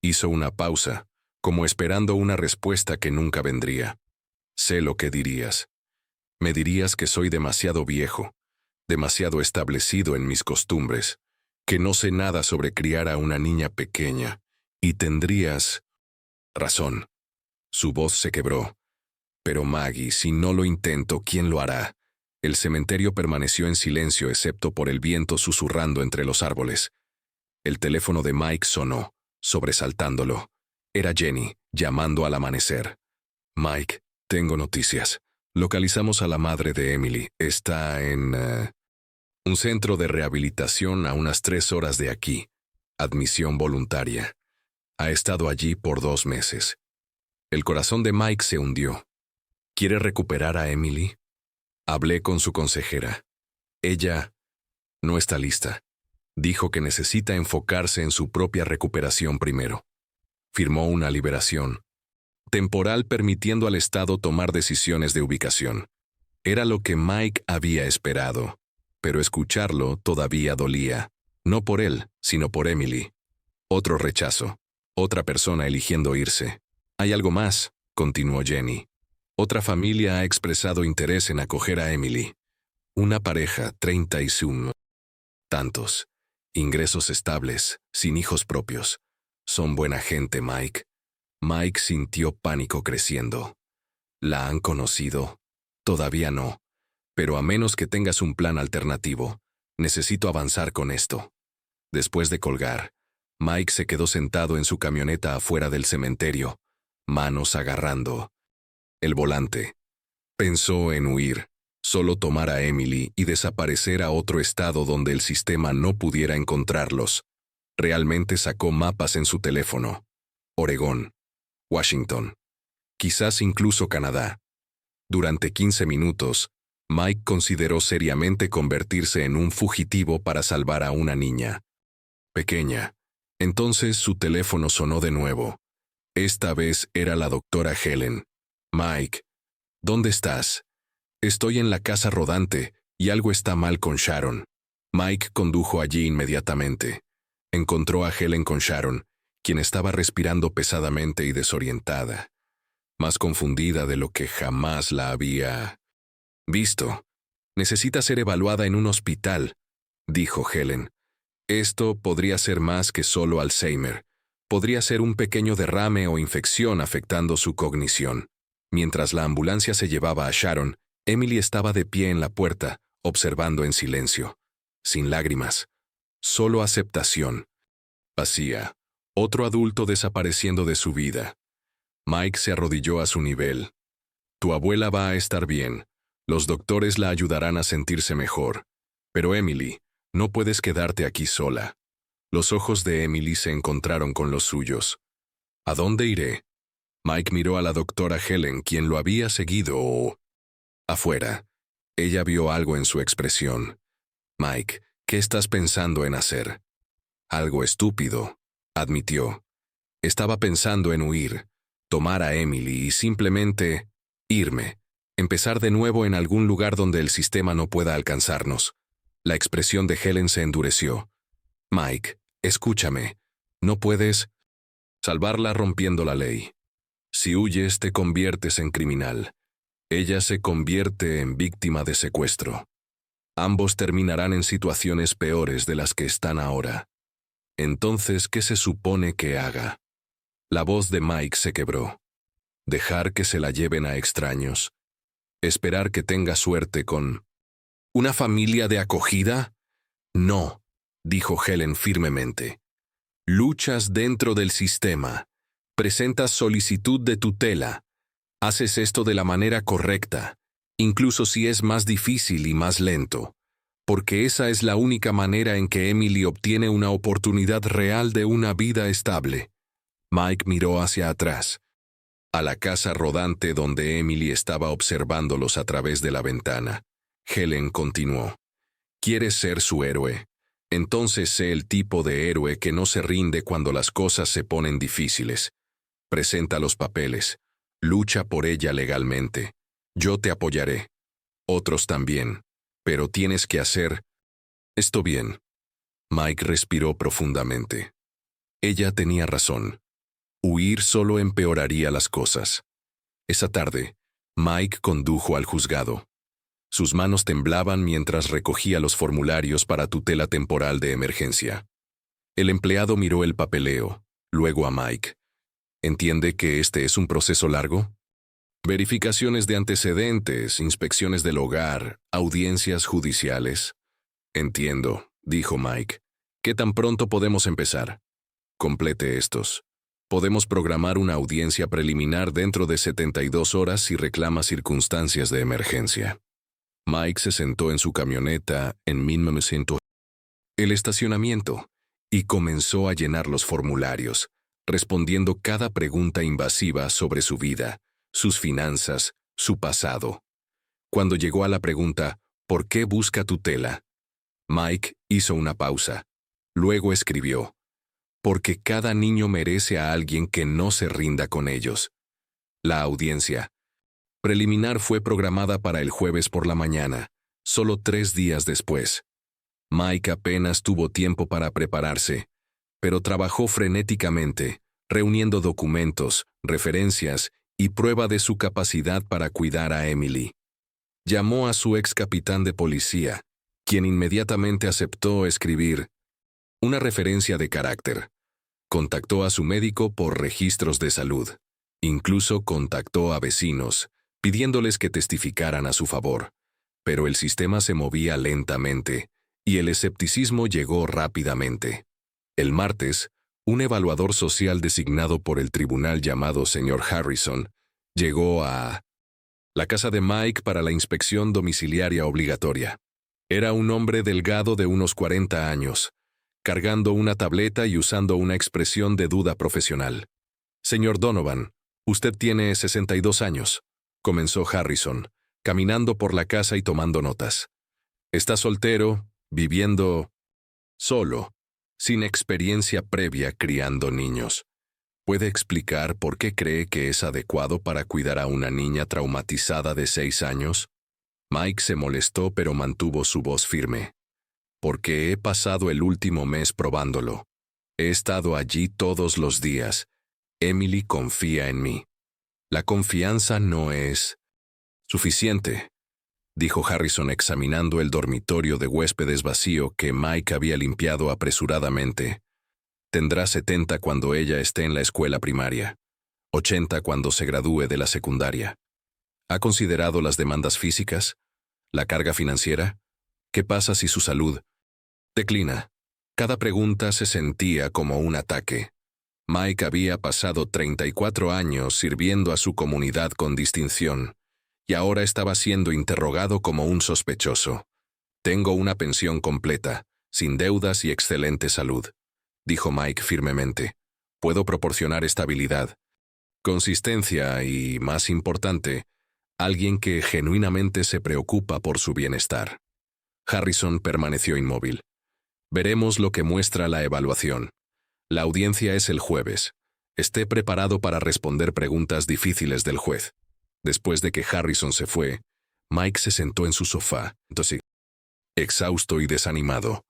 Hizo una pausa, como esperando una respuesta que nunca vendría. «Sé lo que dirías. Me dirías que soy demasiado viejo, demasiado establecido en mis costumbres, que no sé nada sobre criar a una niña pequeña, y tendrías razón». Su voz se quebró. «Pero Maggie, si no lo intento, ¿quién lo hará?» El cementerio permaneció en silencio excepto por el viento susurrando entre los árboles. El teléfono de Mike sonó, sobresaltándolo. Era Jenny, llamando al amanecer. «Mike, tengo noticias. Localizamos a la madre de Emily. Está en un centro de rehabilitación a unas 3 horas de aquí. Admisión voluntaria. Ha estado allí por 2 meses». El corazón de Mike se hundió. «¿Quiere recuperar a Emily?» Hablé con su consejera. Ella no está lista. Dijo que necesita enfocarse en su propia recuperación primero. Firmó una liberación temporal permitiendo al Estado tomar decisiones de ubicación. Era lo que Mike había esperado, pero escucharlo todavía dolía. No por él, sino por Emily. Otro rechazo. Otra persona eligiendo irse. Hay algo más, continuó Jenny. Otra familia ha expresado interés en acoger a Emily. Una pareja, 30 y tantos. Ingresos estables, sin hijos propios. Son buena gente, Mike. Mike sintió pánico creciendo. ¿La han conocido? Todavía no. Pero a menos que tengas un plan alternativo, necesito avanzar con esto. Después de colgar, Mike se quedó sentado en su camioneta afuera del cementerio, manos agarrando el volante. Pensó en huir, solo tomar a Emily y desaparecer a otro estado donde el sistema no pudiera encontrarlos. Realmente sacó mapas en su teléfono. Oregón, Washington, quizás incluso Canadá. Durante 15 minutos, Mike consideró seriamente convertirse en un fugitivo para salvar a una niña pequeña. Entonces su teléfono sonó de nuevo. Esta vez era la doctora Helen. Mike, ¿dónde estás? Estoy en la casa rodante y algo está mal con Sharon. Mike condujo allí inmediatamente. Encontró a Helen con Sharon, quien estaba respirando pesadamente y desorientada, más confundida de lo que jamás la había visto. Necesita ser evaluada en un hospital, dijo Helen. Esto podría ser más que solo Alzheimer. Podría ser un pequeño derrame o infección afectando su cognición. Mientras la ambulancia se llevaba a Sharon, Emily estaba de pie en la puerta, observando en silencio. Sin lágrimas. Solo aceptación. Vacía. Otro adulto desapareciendo de su vida. Mike se arrodilló a su nivel. Tu abuela va a estar bien. Los doctores la ayudarán a sentirse mejor. Pero Emily, no puedes quedarte aquí sola. Los ojos de Emily se encontraron con los suyos. ¿A dónde iré? Mike miró a la doctora Helen, quien lo había seguido. Afuera. Ella vio algo en su expresión. Mike, ¿qué estás pensando en hacer? Algo estúpido, admitió. Estaba pensando en huir, tomar a Emily y simplemente irme, empezar de nuevo en algún lugar donde el sistema no pueda alcanzarnos. La expresión de Helen se endureció. Mike, escúchame. No puedes salvarla rompiendo la ley. Si huyes, te conviertes en criminal. Ella se convierte en víctima de secuestro. Ambos terminarán en situaciones peores de las que están ahora. Entonces, ¿qué se supone que haga? La voz de Mike se quebró. Dejar que se la lleven a extraños. Esperar que tenga suerte con ¿una familia de acogida? No, dijo Helen firmemente. Luchas dentro del sistema. Presentas solicitud de tutela. Haces esto de la manera correcta, incluso si es más difícil y más lento, porque esa es la única manera en que Emily obtiene una oportunidad real de una vida estable. Mike miró hacia atrás, a la casa rodante donde Emily estaba observándolos a través de la ventana. Helen continuó. ¿Quieres ser su héroe? Entonces sé el tipo de héroe que no se rinde cuando las cosas se ponen difíciles. Presenta los papeles. Lucha por ella legalmente. Yo te apoyaré. Otros también. Pero tienes que hacer esto bien. Mike respiró profundamente. Ella tenía razón. Huir solo empeoraría las cosas. Esa tarde, Mike condujo al juzgado. Sus manos temblaban mientras recogía los formularios para tutela temporal de emergencia. El empleado miró el papeleo, luego a Mike. ¿Entiende que este es un proceso largo? Verificaciones de antecedentes, inspecciones del hogar, audiencias judiciales. Entiendo, dijo Mike. ¿Qué tan pronto podemos empezar? Complete estos. Podemos programar una audiencia preliminar dentro de 72 horas si reclama circunstancias de emergencia. Mike se sentó en su camioneta en 1900, el estacionamiento, y comenzó a llenar los formularios, respondiendo cada pregunta invasiva sobre su vida, sus finanzas, su pasado. Cuando llegó a la pregunta, ¿por qué busca tutela? Mike hizo una pausa. Luego escribió, porque cada niño merece a alguien que no se rinda con ellos. La audiencia preliminar fue programada para el jueves por la mañana, solo 3 días después. Mike apenas tuvo tiempo para prepararse, pero trabajó frenéticamente, reuniendo documentos, referencias y prueba de su capacidad para cuidar a Emily. Llamó a su ex capitán de policía, quien inmediatamente aceptó escribir una referencia de carácter. Contactó a su médico por registros de salud. Incluso contactó a vecinos, pidiéndoles que testificaran a su favor. Pero el sistema se movía lentamente, y el escepticismo llegó rápidamente. El martes, un evaluador social designado por el tribunal llamado señor Harrison llegó a la casa de Mike para la inspección domiciliaria obligatoria. Era un hombre delgado de unos 40 años, cargando una tableta y usando una expresión de duda profesional. Señor Donovan, usted tiene 62 años, comenzó Harrison, caminando por la casa y tomando notas. Está soltero, viviendo solo, sin experiencia previa criando niños. ¿Puede explicar por qué cree que es adecuado para cuidar a una niña traumatizada de 6 años? Mike se molestó pero mantuvo su voz firme. Porque he pasado el último mes probándolo. He estado allí todos los días. Emily confía en mí. La confianza no es suficiente, dijo Harrison examinando el dormitorio de huéspedes vacío que Mike había limpiado apresuradamente. Tendrá 70 cuando ella esté en la escuela primaria, 80 cuando se gradúe de la secundaria. ¿Ha considerado las demandas físicas? ¿La carga financiera? ¿Qué pasa si su salud declina? Cada pregunta se sentía como un ataque. Mike había pasado 34 años sirviendo a su comunidad con distinción, y ahora estaba siendo interrogado como un sospechoso. Tengo una pensión completa, sin deudas y excelente salud, dijo Mike firmemente. Puedo proporcionar estabilidad, consistencia y, más importante, alguien que genuinamente se preocupa por su bienestar. Harrison permaneció inmóvil. Veremos lo que muestra la evaluación. La audiencia es el jueves. Esté preparado para responder preguntas difíciles del juez. Después de que Harrison se fue, Mike se sentó en su sofá, exhausto y desanimado.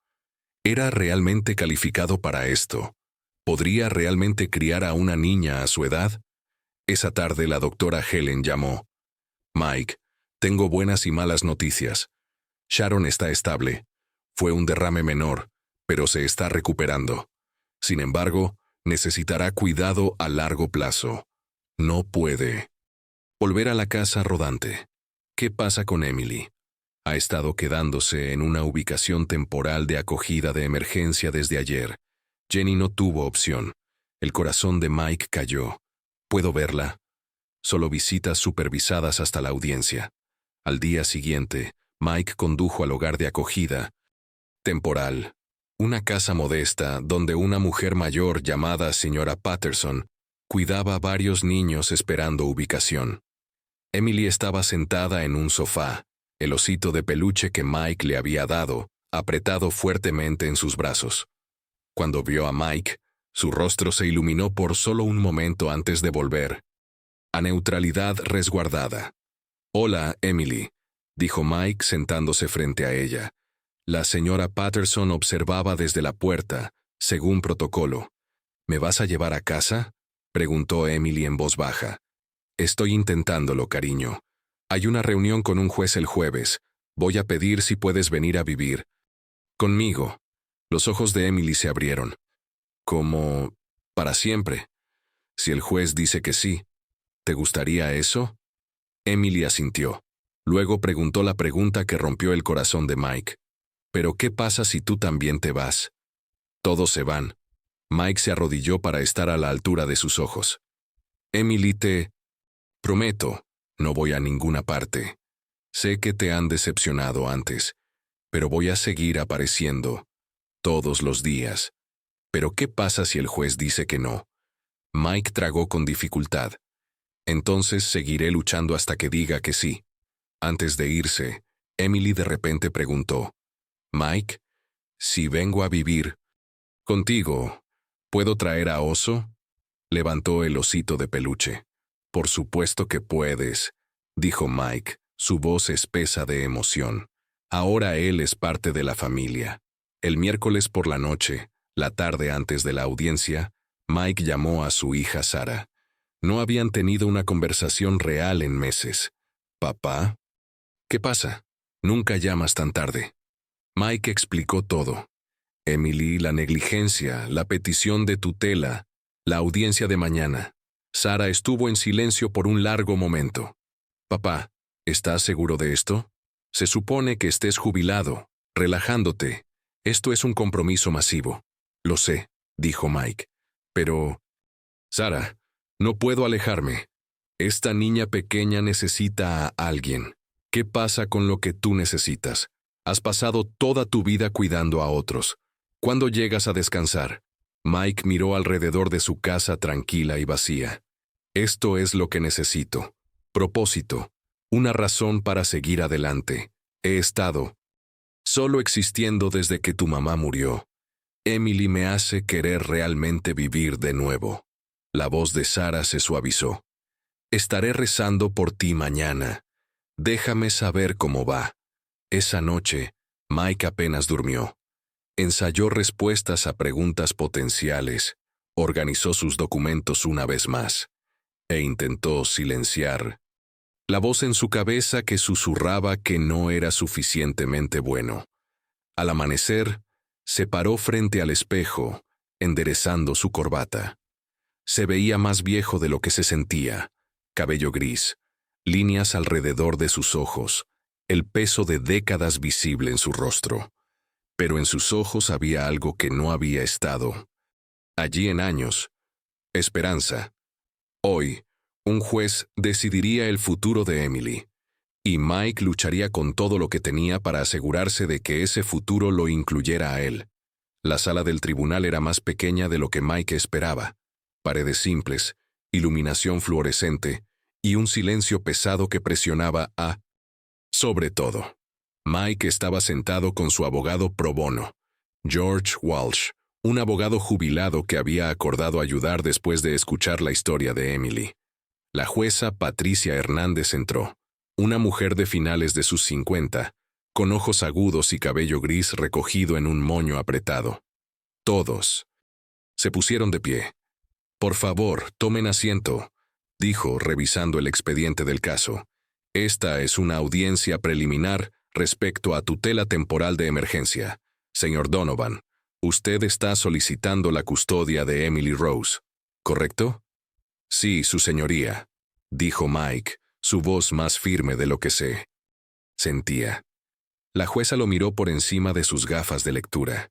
¿Era realmente calificado para esto? ¿Podría realmente criar a una niña a su edad? Esa tarde la doctora Helen llamó. Mike, tengo buenas y malas noticias. Sharon está estable. Fue un derrame menor, pero se está recuperando. Sin embargo, necesitará cuidado a largo plazo. No puede volver a la casa rodante. ¿Qué pasa con Emily? Ha estado quedándose en una ubicación temporal de acogida de emergencia desde ayer. Jenny no tuvo opción. El corazón de Mike cayó. ¿Puedo verla? Solo visitas supervisadas hasta la audiencia. Al día siguiente, Mike condujo al hogar de acogida temporal, una casa modesta donde una mujer mayor llamada señora Patterson cuidaba a varios niños esperando ubicación. Emily estaba sentada en un sofá, el osito de peluche que Mike le había dado, apretado fuertemente en sus brazos. Cuando vio a Mike, su rostro se iluminó por solo un momento antes de volver a neutralidad resguardada. «Hola, Emily», dijo Mike sentándose frente a ella. La señora Patterson observaba desde la puerta, según protocolo. «¿Me vas a llevar a casa?», preguntó Emily en voz baja. «Estoy intentándolo, cariño. Hay una reunión con un juez el jueves. Voy a pedir si puedes venir a vivir conmigo». Los ojos de Emily se abrieron. «¿Como para siempre? Si el juez dice que sí, ¿te gustaría eso?». Emily asintió. Luego preguntó la pregunta que rompió el corazón de Mike. «¿Pero qué pasa si tú también te vas?». «Todos se van». Mike se arrodilló para estar a la altura de sus ojos. «Emily, te prometo, no voy a ninguna parte. Sé que te han decepcionado antes, pero voy a seguir apareciendo todos los días». «¿Pero qué pasa si el juez dice que no?». Mike tragó con dificultad. «Entonces seguiré luchando hasta que diga que sí». Antes de irse, Emily de repente preguntó, «Mike, si vengo a vivir contigo, ¿puedo traer a Oso?» Levantó el osito de peluche. «Por supuesto que puedes», dijo Mike, su voz espesa de emoción. Ahora él es parte de la familia. El miércoles por la noche, la tarde antes de la audiencia, Mike llamó a su hija Sara. No habían tenido una conversación real en meses. «¿Papá? ¿Qué pasa? Nunca llamas tan tarde». Mike explicó todo. Emily, la negligencia, la petición de tutela, la audiencia de mañana. Sara estuvo en silencio por un largo momento. «Papá, ¿estás seguro de esto? Se supone que estés jubilado, relajándote. Esto es un compromiso masivo». «Lo sé», dijo Mike. «Pero, Sara, no puedo alejarme. Esta niña pequeña necesita a alguien. ¿Qué pasa con lo que tú necesitas? Has pasado toda tu vida cuidando a otros. ¿Cuándo llegas a descansar?» Mike miró alrededor de su casa tranquila y vacía. «Esto es lo que necesito. Propósito. Una razón para seguir adelante. He estado solo existiendo desde que tu mamá murió. Emily me hace querer realmente vivir de nuevo». La voz de Sara se suavizó. «Estaré rezando por ti mañana. Déjame saber cómo va». Esa noche, Mike apenas durmió. Ensayó respuestas a preguntas potenciales, organizó sus documentos una vez más, e intentó silenciar la voz en su cabeza que susurraba que no era suficientemente bueno. Al amanecer, se paró frente al espejo, enderezando su corbata. Se veía más viejo de lo que se sentía, cabello gris, líneas alrededor de sus ojos, el peso de décadas visible en su rostro. Pero en sus ojos había algo que no había estado allí en años: esperanza. Hoy, un juez decidiría el futuro de Emily, y Mike lucharía con todo lo que tenía para asegurarse de que ese futuro lo incluyera a él. La sala del tribunal era más pequeña de lo que Mike esperaba. Paredes simples, iluminación fluorescente y un silencio pesado que presionaba a... Sobre todo, Mike estaba sentado con su abogado pro bono, George Walsh, un abogado jubilado que había acordado ayudar después de escuchar la historia de Emily. La jueza Patricia Hernández entró, una mujer de finales de sus 50, con ojos agudos y cabello gris recogido en un moño apretado. Todos se pusieron de pie. «Por favor, tomen asiento», dijo, revisando el expediente del caso. «Esta es una audiencia preliminar respecto a tutela temporal de emergencia. Señor Donovan, usted está solicitando la custodia de Emily Rose, ¿correcto?» «Sí, su señoría», dijo Mike, su voz más firme de lo que se sentía. La jueza lo miró por encima de sus gafas de lectura.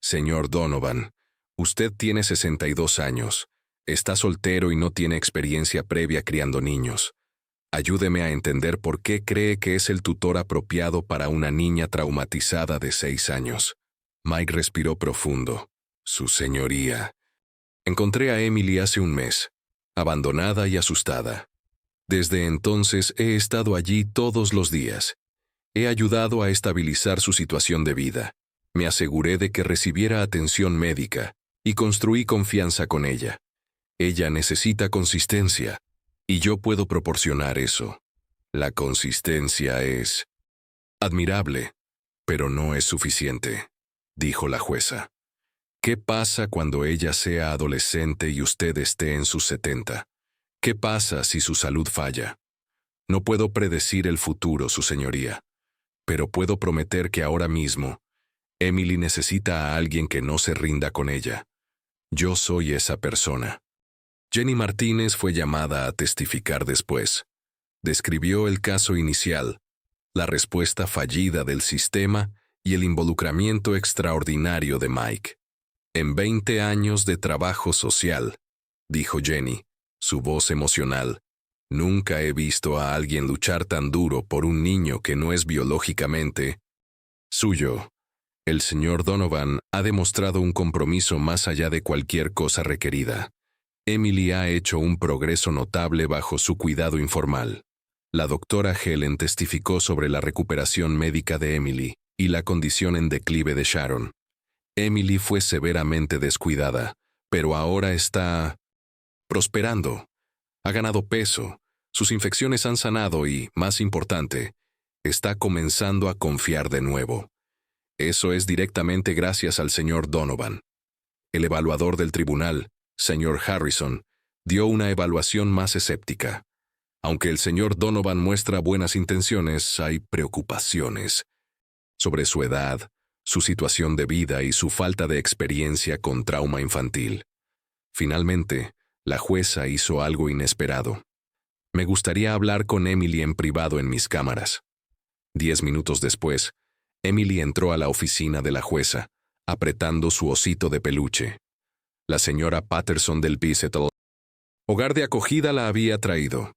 «Señor Donovan, usted tiene 62 años, está soltero y no tiene experiencia previa criando niños. Ayúdeme a entender por qué cree que es el tutor apropiado para una niña traumatizada de 6 años». Mike respiró profundo. «Su señoría. Encontré a Emily hace un mes, abandonada y asustada. Desde entonces he estado allí todos los días. He ayudado a estabilizar su situación de vida. Me aseguré de que recibiera atención médica y construí confianza con ella. Ella necesita consistencia, y yo puedo proporcionar eso. La consistencia es admirable, pero no es suficiente», dijo la jueza. «¿Qué pasa cuando ella sea adolescente y usted esté en sus 70? ¿Qué pasa si su salud falla? No puedo predecir el futuro, su señoría, pero puedo prometer que ahora mismo Emily necesita a alguien que no se rinda con ella. Yo soy esa persona». Jenny Martínez fue llamada a testificar después. Describió el caso inicial, la respuesta fallida del sistema y el involucramiento extraordinario de Mike. «En 20 años de trabajo social», dijo Jenny, su voz emocional, «nunca he visto a alguien luchar tan duro por un niño que no es biológicamente suyo. El señor Donovan ha demostrado un compromiso más allá de cualquier cosa requerida. Emily ha hecho un progreso notable bajo su cuidado informal. La doctora Helen testificó sobre la recuperación médica de Emily y la condición en declive de Sharon. Emily fue severamente descuidada, pero ahora está prosperando. Ha ganado peso, sus infecciones han sanado y, más importante, está comenzando a confiar de nuevo. Eso es directamente gracias al señor Donovan. El evaluador del tribunal, señor Harrison, dio una evaluación más escéptica. Aunque el señor Donovan muestra buenas intenciones, hay preocupaciones sobre su edad, su situación de vida y su falta de experiencia con trauma infantil. Finalmente, la jueza hizo algo inesperado. Me gustaría hablar con Emily en privado en mis cámaras. 10 minutos después, Emily entró a la oficina de la jueza, apretando su osito de peluche. La señora Patterson del Bisettle hogar de acogida la había traído.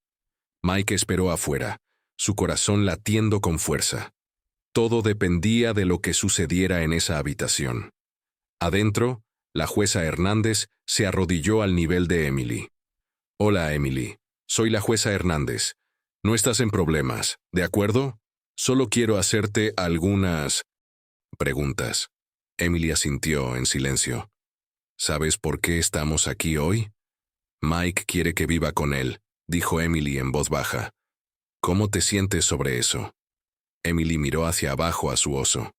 Mike esperó afuera, su corazón latiendo con fuerza. Todo dependía de lo que sucediera en esa habitación. Adentro, la jueza Hernández se arrodilló al nivel de Emily. Hola, Emily. Soy la jueza Hernández. No estás en problemas, ¿de acuerdo? Solo quiero hacerte algunas preguntas. Emily asintió en silencio. ¿Sabes por qué estamos aquí hoy? Mike quiere que viva con él, dijo Emily en voz baja. ¿Cómo te sientes sobre eso? Emily miró hacia abajo a su oso.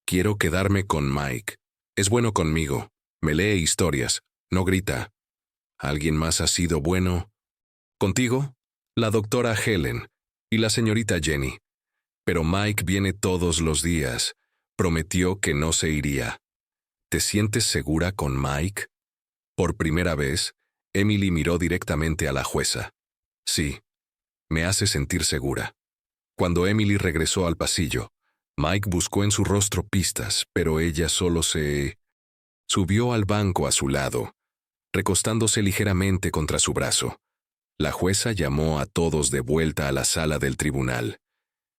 Quiero quedarme con Mike. Es bueno conmigo. Me lee historias. No grita. ¿Alguien más ha sido bueno? ¿Contigo? La doctora Helen y la señorita Jenny. Pero Mike viene todos los días. Prometió que no se iría. ¿Te sientes segura con Mike? Por primera vez, Emily miró directamente a la jueza. Sí, me hace sentir segura. Cuando Emily regresó al pasillo, Mike buscó en su rostro pistas, pero ella solo se subió al banco a su lado, recostándose ligeramente contra su brazo. La jueza llamó a todos de vuelta a la sala del tribunal.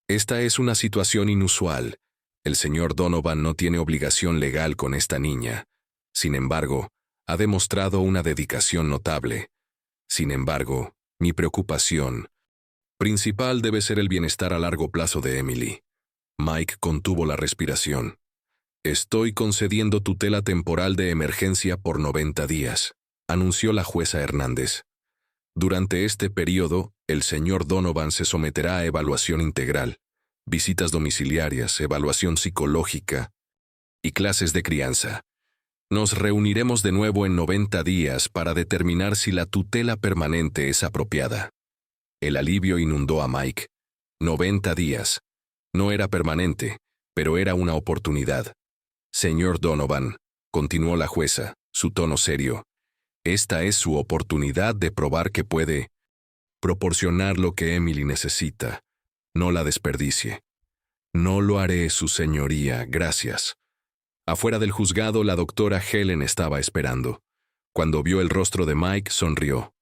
Esta es una situación inusual. El señor Donovan no tiene obligación legal con esta niña. Sin embargo, ha demostrado una dedicación notable. Sin embargo, mi preocupación principal debe ser el bienestar a largo plazo de Emily. Mike contuvo la respiración. Estoy concediendo tutela temporal de emergencia por 90 días, anunció la jueza Hernández. Durante este periodo, el señor Donovan se someterá a evaluación integral, visitas domiciliarias, evaluación psicológica y clases de crianza. Nos reuniremos de nuevo en 90 días para determinar si la tutela permanente es apropiada. El alivio inundó a Mike. 90 días. No era permanente, pero era una oportunidad. Señor Donovan, continuó la jueza, su tono serio, esta es su oportunidad de probar que puede proporcionar lo que Emily necesita. No la desperdicie. No lo haré, su señoría, gracias. Afuera del juzgado, la doctora Helen estaba esperando. Cuando vio el rostro de Mike, sonrió.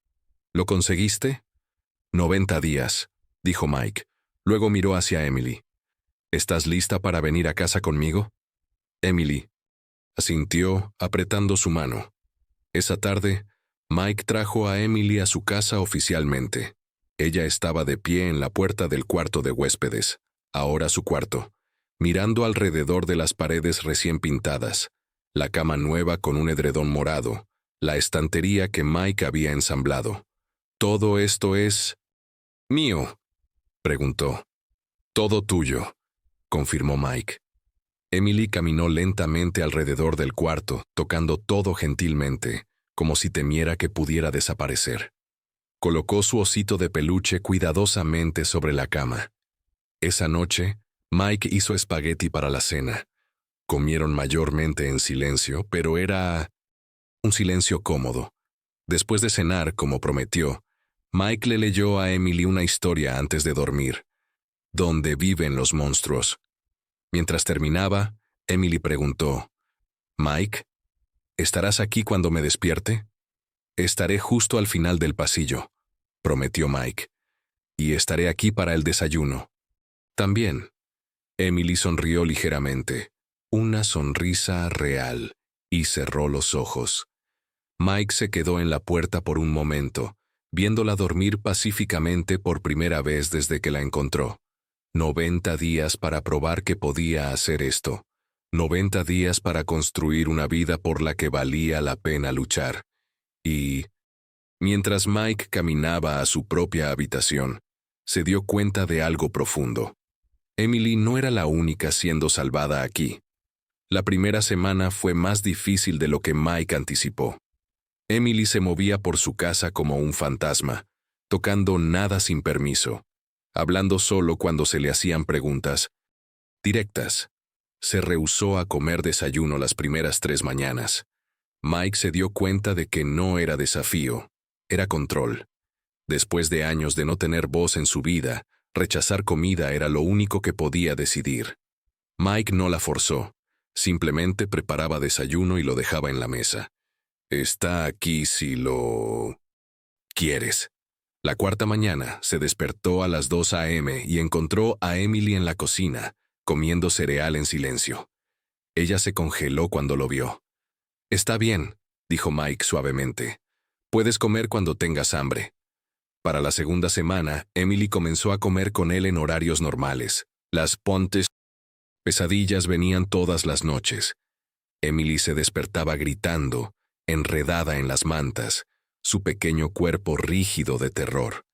¿Lo conseguiste? 90 días, dijo Mike. Luego miró hacia Emily. ¿Estás lista para venir a casa conmigo? Emily asintió, apretando su mano. Esa tarde, Mike trajo a Emily a su casa oficialmente. Ella estaba de pie en la puerta del cuarto de huéspedes, ahora su cuarto, mirando alrededor de las paredes recién pintadas, la cama nueva con un edredón morado, la estantería que Mike había ensamblado. ¿Todo esto es mío?, preguntó. Todo tuyo, confirmó Mike. Emily caminó lentamente alrededor del cuarto, tocando todo gentilmente, como si temiera que pudiera desaparecer. Colocó su osito de peluche cuidadosamente sobre la cama. Esa noche, Mike hizo espagueti para la cena. Comieron mayormente en silencio, pero era un silencio cómodo. Después de cenar, como prometió, Mike le leyó a Emily una historia antes de dormir, ¿Dónde viven los monstruos? Mientras terminaba, Emily preguntó, «Mike, ¿estarás aquí cuando me despierte?» «Estaré justo al final del pasillo», prometió Mike, «y estaré aquí para el desayuno». «También». Emily sonrió ligeramente, una sonrisa real, y cerró los ojos. Mike se quedó en la puerta por un momento, viéndola dormir pacíficamente por primera vez desde que la encontró. 90 días para probar que podía hacer esto. 90 días para construir una vida por la que valía la pena luchar. Y, mientras Mike caminaba a su propia habitación, se dio cuenta de algo profundo. Emily no era la única siendo salvada aquí. La primera semana fue más difícil de lo que Mike anticipó. Emily se movía por su casa como un fantasma, tocando nada sin permiso, hablando solo cuando se le hacían preguntas directas. Se rehusó a comer desayuno las primeras 3 mañanas. Mike se dio cuenta de que no era desafío, era control. Después de años de no tener voz en su vida, rechazar comida era lo único que podía decidir. Mike no la forzó, simplemente preparaba desayuno y lo dejaba en la mesa. Está aquí si lo quieres. La cuarta mañana se despertó a las 2 a.m. y encontró a Emily en la cocina, comiendo cereal en silencio. Ella se congeló cuando lo vio. Está bien, dijo Mike suavemente. Puedes comer cuando tengas hambre. Para la segunda semana, Emily comenzó a comer con él en horarios normales. Las pesadillas venían todas las noches. Emily se despertaba gritando, enredada en las mantas, su pequeño cuerpo rígido de terror.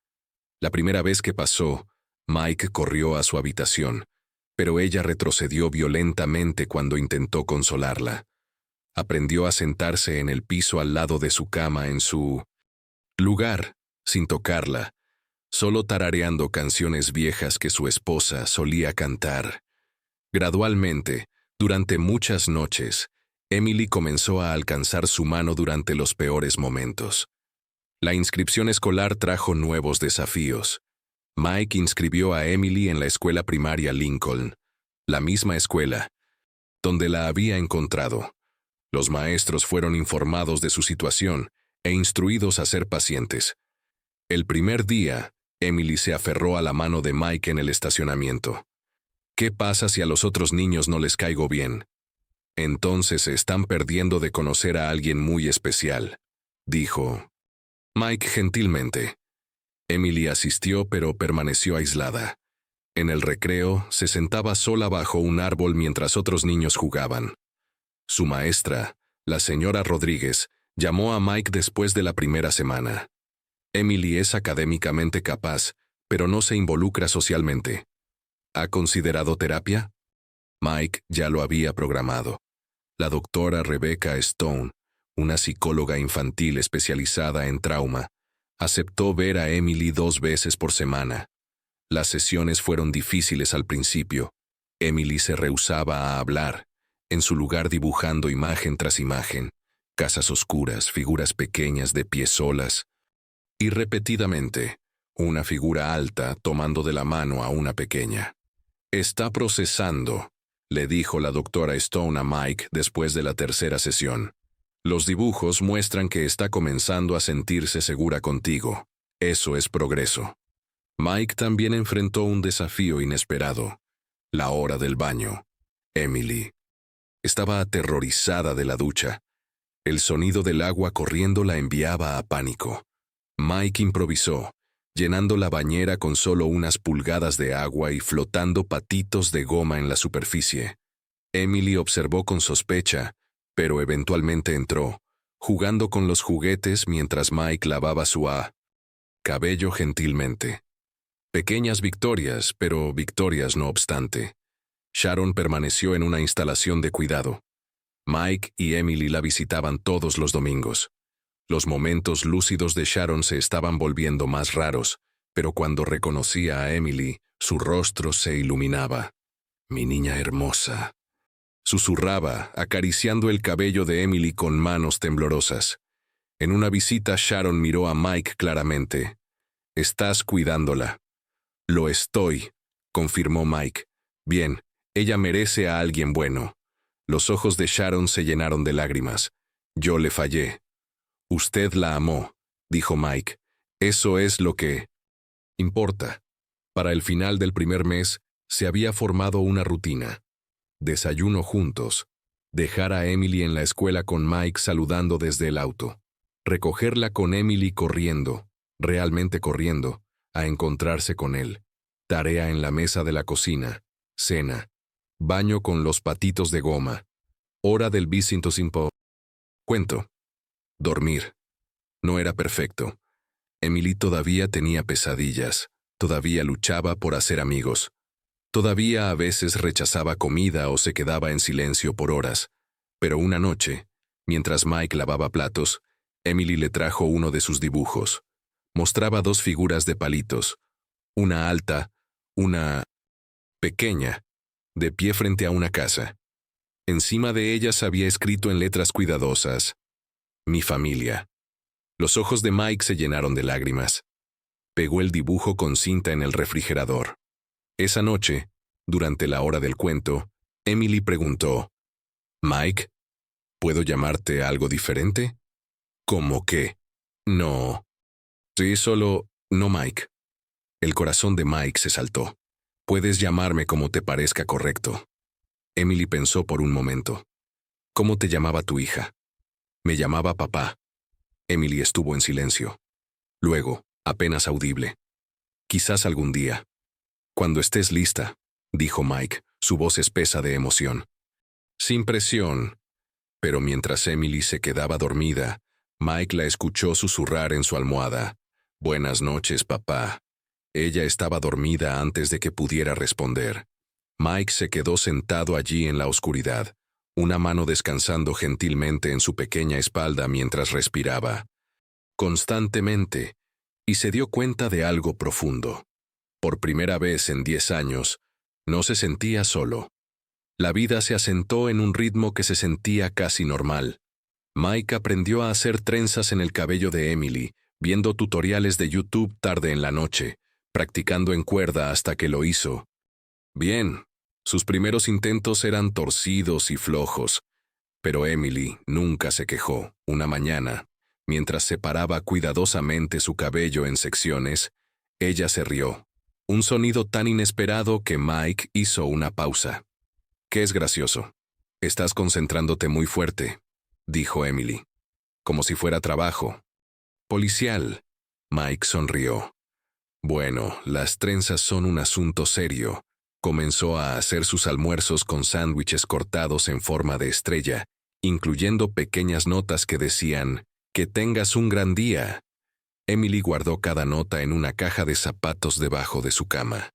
La primera vez que pasó, Mike corrió a su habitación, pero ella retrocedió violentamente cuando intentó consolarla. Aprendió a sentarse en el piso al lado de su cama en su lugar, sin tocarla, solo tarareando canciones viejas que su esposa solía cantar. Gradualmente, durante muchas noches, Emily comenzó a alcanzar su mano durante los peores momentos. La inscripción escolar trajo nuevos desafíos. Mike inscribió a Emily en la escuela primaria Lincoln, la misma escuela, donde la había encontrado. Los maestros fueron informados de su situación e instruidos a ser pacientes. El primer día, Emily se aferró a la mano de Mike en el estacionamiento. ¿Qué pasa si a los otros niños no les caigo bien? Entonces se están perdiendo de conocer a alguien muy especial, dijo Mike gentilmente. Emily asistió pero permaneció aislada. En el recreo, se sentaba sola bajo un árbol mientras otros niños jugaban. Su maestra, la señora Rodríguez, llamó a Mike después de la primera semana. Emily es académicamente capaz, pero no se involucra socialmente. ¿Ha considerado terapia? Mike ya lo había programado. La doctora Rebecca Stone, una psicóloga infantil especializada en trauma, aceptó ver a Emily 2 veces por semana. Las sesiones fueron difíciles al principio. Emily se rehusaba a hablar, en su lugar dibujando imagen tras imagen, casas oscuras, figuras pequeñas de pie solas, y repetidamente, una figura alta tomando de la mano a una pequeña. Está procesando, le dijo la doctora Stone a Mike después de la tercera sesión. Los dibujos muestran que está comenzando a sentirse segura contigo. Eso es progreso. Mike también enfrentó un desafío inesperado. La hora del baño. Emily estaba aterrorizada de la ducha. El sonido del agua corriendo la enviaba a pánico. Mike improvisó, llenando la bañera con solo unas pulgadas de agua y flotando patitos de goma en la superficie. Emily observó con sospecha, pero eventualmente entró, jugando con los juguetes mientras Mike lavaba su cabello gentilmente. Pequeñas victorias, pero victorias no obstante. Sharon permaneció en una instalación de cuidado. Mike y Emily la visitaban todos los domingos. Los momentos lúcidos de Sharon se estaban volviendo más raros, pero cuando reconocía a Emily, su rostro se iluminaba. «Mi niña hermosa», susurraba, acariciando el cabello de Emily con manos temblorosas. En una visita, Sharon miró a Mike claramente. «Estás cuidándola». «Lo estoy», confirmó Mike. «Bien, ella merece a alguien bueno». Los ojos de Sharon se llenaron de lágrimas. «Yo le fallé». «Usted la amó», dijo Mike. «Eso es lo que importa». Para el final del primer mes, se había formado una rutina. Desayuno juntos. Dejar a Emily en la escuela con Mike saludando desde el auto. Recogerla con Emily corriendo. realmente corriendo, a encontrarse con él. Tarea en la mesa de la cocina, cena, baño con los patitos de goma, hora del Bicinto Simpo. Cuento. Dormir. No era perfecto. Emily todavía tenía pesadillas, todavía luchaba por hacer amigos. Todavía a veces rechazaba comida o se quedaba en silencio por horas. Pero una noche, mientras Mike lavaba platos, Emily le trajo uno de sus dibujos. Mostraba dos figuras de palitos, una alta, una pequeña, de pie frente a una casa. Encima de ellas había escrito en letras cuidadosas: mi familia. Los ojos de Mike se llenaron de lágrimas. Pegó el dibujo con cinta en el refrigerador. Esa noche, durante la hora del cuento, Emily preguntó: «Mike, ¿puedo llamarte algo diferente?» «¿Cómo qué?» «No». «Sí, solo no Mike». El corazón de Mike se saltó. «Puedes llamarme como te parezca correcto». Emily pensó por un momento. «¿Cómo te llamaba tu hija?» «Me llamaba papá». Emily estuvo en silencio. Luego, apenas audible: «Quizás algún día». «Cuando estés lista», dijo Mike, su voz espesa de emoción. Sin presión. Pero mientras Emily se quedaba dormida, Mike la escuchó susurrar en su almohada: «Buenas noches, papá». Ella estaba dormida antes de que pudiera responder. Mike se quedó sentado allí en la oscuridad, una mano descansando gentilmente en su pequeña espalda mientras respiraba constantemente, y se dio cuenta de algo profundo. Por primera vez en 10 años, no se sentía solo. La vida se asentó en un ritmo que se sentía casi normal. Mike aprendió a hacer trenzas en el cabello de Emily, viendo tutoriales de YouTube tarde en la noche, practicando en cuerda hasta que lo hizo. Bien, sus primeros intentos eran torcidos y flojos, pero Emily nunca se quejó. Una mañana, mientras separaba cuidadosamente su cabello en secciones, ella se rió. Un sonido tan inesperado que Mike hizo una pausa. «¿Qué es gracioso?» «Estás concentrándote muy fuerte», dijo Emily. «Como si fuera trabajo». «Policial». Mike sonrió. «Bueno, las trenzas son un asunto serio». Comenzó a hacer sus almuerzos con sándwiches cortados en forma de estrella, incluyendo pequeñas notas que decían: «Que tengas un gran día». Emily guardó cada nota en una caja de zapatos debajo de su cama.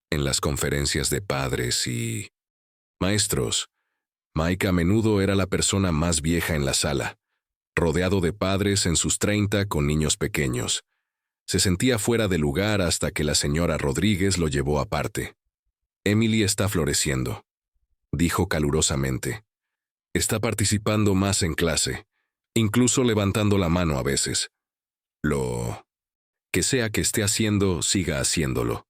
En las conferencias de padres y maestros, Mike a menudo era la persona más vieja en la sala, rodeado de padres en sus 30 con niños pequeños. Se sentía fuera de lugar hasta que la señora Rodríguez lo llevó aparte. «Emily está floreciendo», dijo calurosamente. «Está participando más en clase, incluso levantando la mano a veces. Lo que sea que esté haciendo, siga haciéndolo».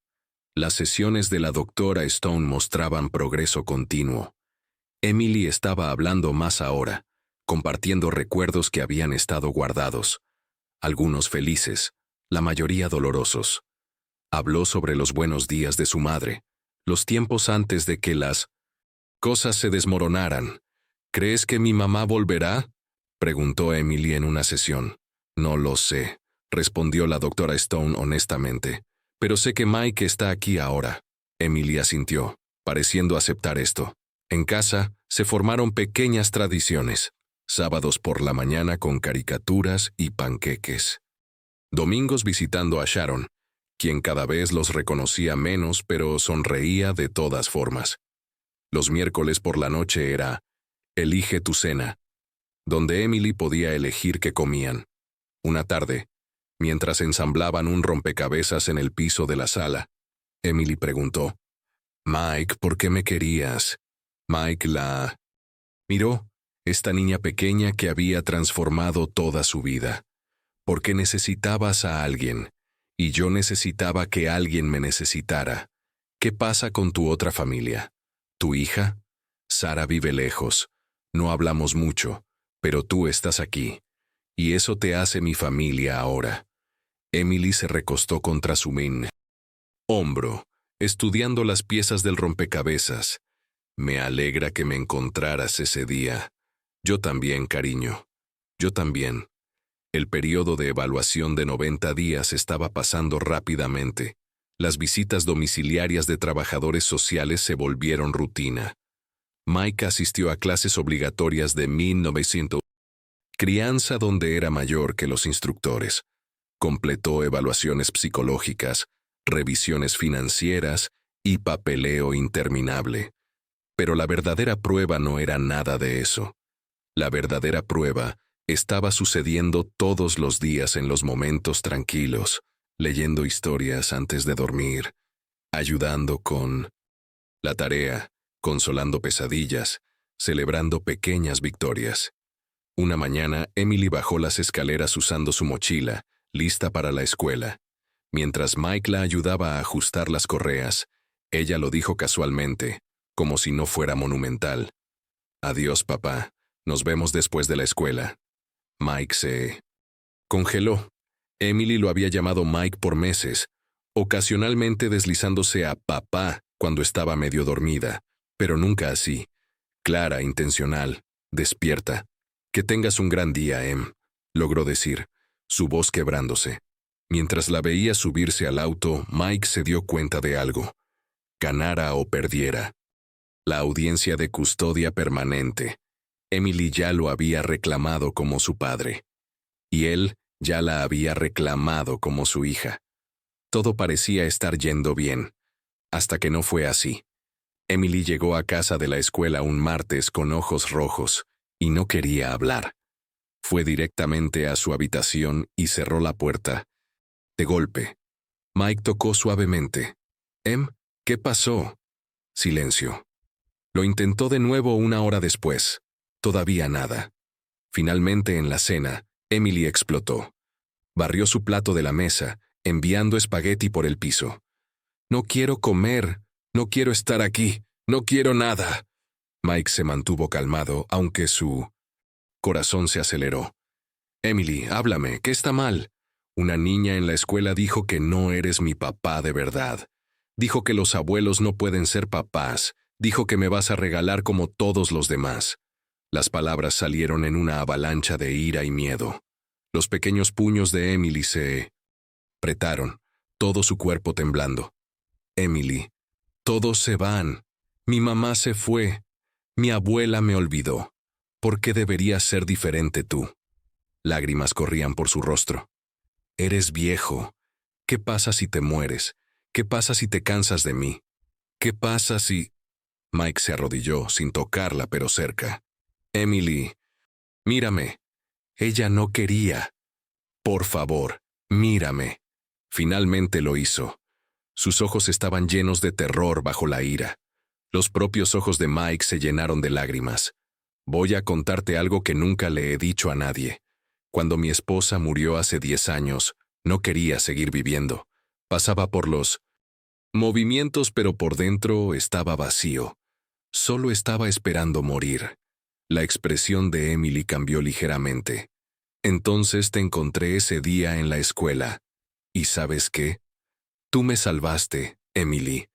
Las sesiones de la doctora Stone mostraban progreso continuo. Emily estaba hablando más ahora, compartiendo recuerdos que habían estado guardados, algunos felices, la mayoría dolorosos. Habló sobre los buenos días de su madre, los tiempos antes de que las cosas se desmoronaran. «¿Crees que mi mamá volverá?», preguntó Emily en una sesión. «No lo sé», respondió la doctora Stone honestamente. «Pero sé que Mike está aquí ahora». Emily asintió, pareciendo aceptar esto. En casa se formaron pequeñas tradiciones: sábados por la mañana con caricaturas y panqueques. Domingos visitando a Sharon, quien cada vez los reconocía menos pero sonreía de todas formas. Los miércoles por la noche era «Elige tu cena», donde Emily podía elegir qué comían. Una tarde, mientras ensamblaban un rompecabezas en el piso de la sala, Emily preguntó: «Mike, ¿por qué me querías?» Mike la miró, esta niña pequeña que había transformado toda su vida. «Porque necesitabas a alguien, y yo necesitaba que alguien me necesitara. ¿Qué pasa con tu otra familia? ¿Tu hija?» «Sara vive lejos. No hablamos mucho, pero tú estás aquí, y eso te hace mi familia ahora». Emily se recostó contra su hombro, estudiando las piezas del rompecabezas. «Me alegra que me encontraras ese día». «Yo también, cariño. Yo también». El periodo de evaluación de 90 días estaba pasando rápidamente. Las visitas domiciliarias de trabajadores sociales se volvieron rutina. Mike asistió a clases obligatorias de 1900, crianza donde era mayor que los instructores. Completó evaluaciones psicológicas, revisiones financieras y papeleo interminable. Pero la verdadera prueba no era nada de eso. La verdadera prueba estaba sucediendo todos los días en los momentos tranquilos, leyendo historias antes de dormir, ayudando con la tarea, consolando pesadillas, celebrando pequeñas victorias. Una mañana, Emily bajó las escaleras usando su mochila, lista para la escuela. Mientras Mike la ayudaba a ajustar las correas, ella lo dijo casualmente, como si no fuera monumental. «Adiós, papá. Nos vemos después de la escuela». Mike se congeló. Emily lo había llamado Mike por meses, ocasionalmente deslizándose a papá cuando estaba medio dormida, pero nunca así. Clara, intencional, despierta. «Que tengas un gran día, logró decir, su voz quebrándose. Mientras la veía subirse al auto, Mike se dio cuenta de algo. Ganara o perdiera. La audiencia de custodia permanente. Emily ya lo había reclamado como su padre. Y él ya la había reclamado como su hija. Todo parecía estar yendo bien, hasta que no fue así. Emily llegó a casa de la escuela un martes con ojos rojos y no quería hablar. Fue directamente a su habitación y cerró la puerta. De golpe, Mike tocó suavemente. ¿Qué pasó? Silencio. Lo intentó de nuevo una hora después. Todavía nada. Finalmente, en la cena, Emily explotó. Barrió su plato de la mesa, enviando espagueti por el piso. «No quiero comer. No quiero estar aquí. No quiero nada». Mike se mantuvo calmado, aunque su corazón se aceleró. «Emily, háblame. ¿Qué está mal?» «Una niña en la escuela dijo que no eres mi papá de verdad. Dijo que los abuelos no pueden ser papás. Dijo que me vas a regalar como todos los demás». Las palabras salieron en una avalancha de ira y miedo. Los pequeños puños de Emily se apretaron, todo su cuerpo temblando. «Emily, todos se van. Mi mamá se fue. Mi abuela me olvidó. ¿Por qué deberías ser diferente tú?» Lágrimas corrían por su rostro. «Eres viejo. ¿Qué pasa si te mueres? ¿Qué pasa si te cansas de mí? ¿Qué pasa si...» Mike se arrodilló, sin tocarla, pero cerca. «Emily, mírame». Ella no quería. «Por favor, mírame». Finalmente lo hizo. Sus ojos estaban llenos de terror bajo la ira. Los propios ojos de Mike se llenaron de lágrimas. «Voy a contarte algo que nunca le he dicho a nadie. Cuando mi esposa murió hace 10 años, no quería seguir viviendo. Pasaba por los movimientos, pero por dentro estaba vacío. Solo estaba esperando morir». La expresión de Emily cambió ligeramente. «Entonces te encontré ese día en la escuela. ¿Y sabes qué? Tú me salvaste, Emily.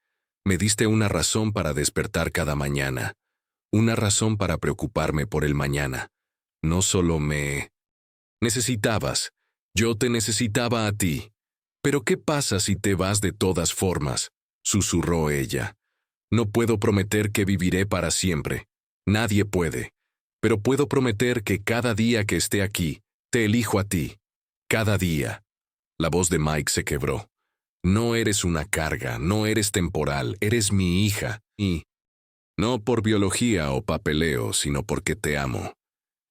Me diste una razón para despertar cada mañana. Una razón para preocuparme por el mañana. No solo me necesitabas, yo te necesitaba a ti. Pero ¿qué pasa si te vas de todas formas?», susurró ella. «No puedo prometer que viviré para siempre. Nadie puede. Pero puedo prometer que cada día que esté aquí, te elijo a ti. Cada día». La voz de Mike se quebró. «No eres una carga, no eres temporal, eres mi hija, y no por biología o papeleo, sino porque te amo».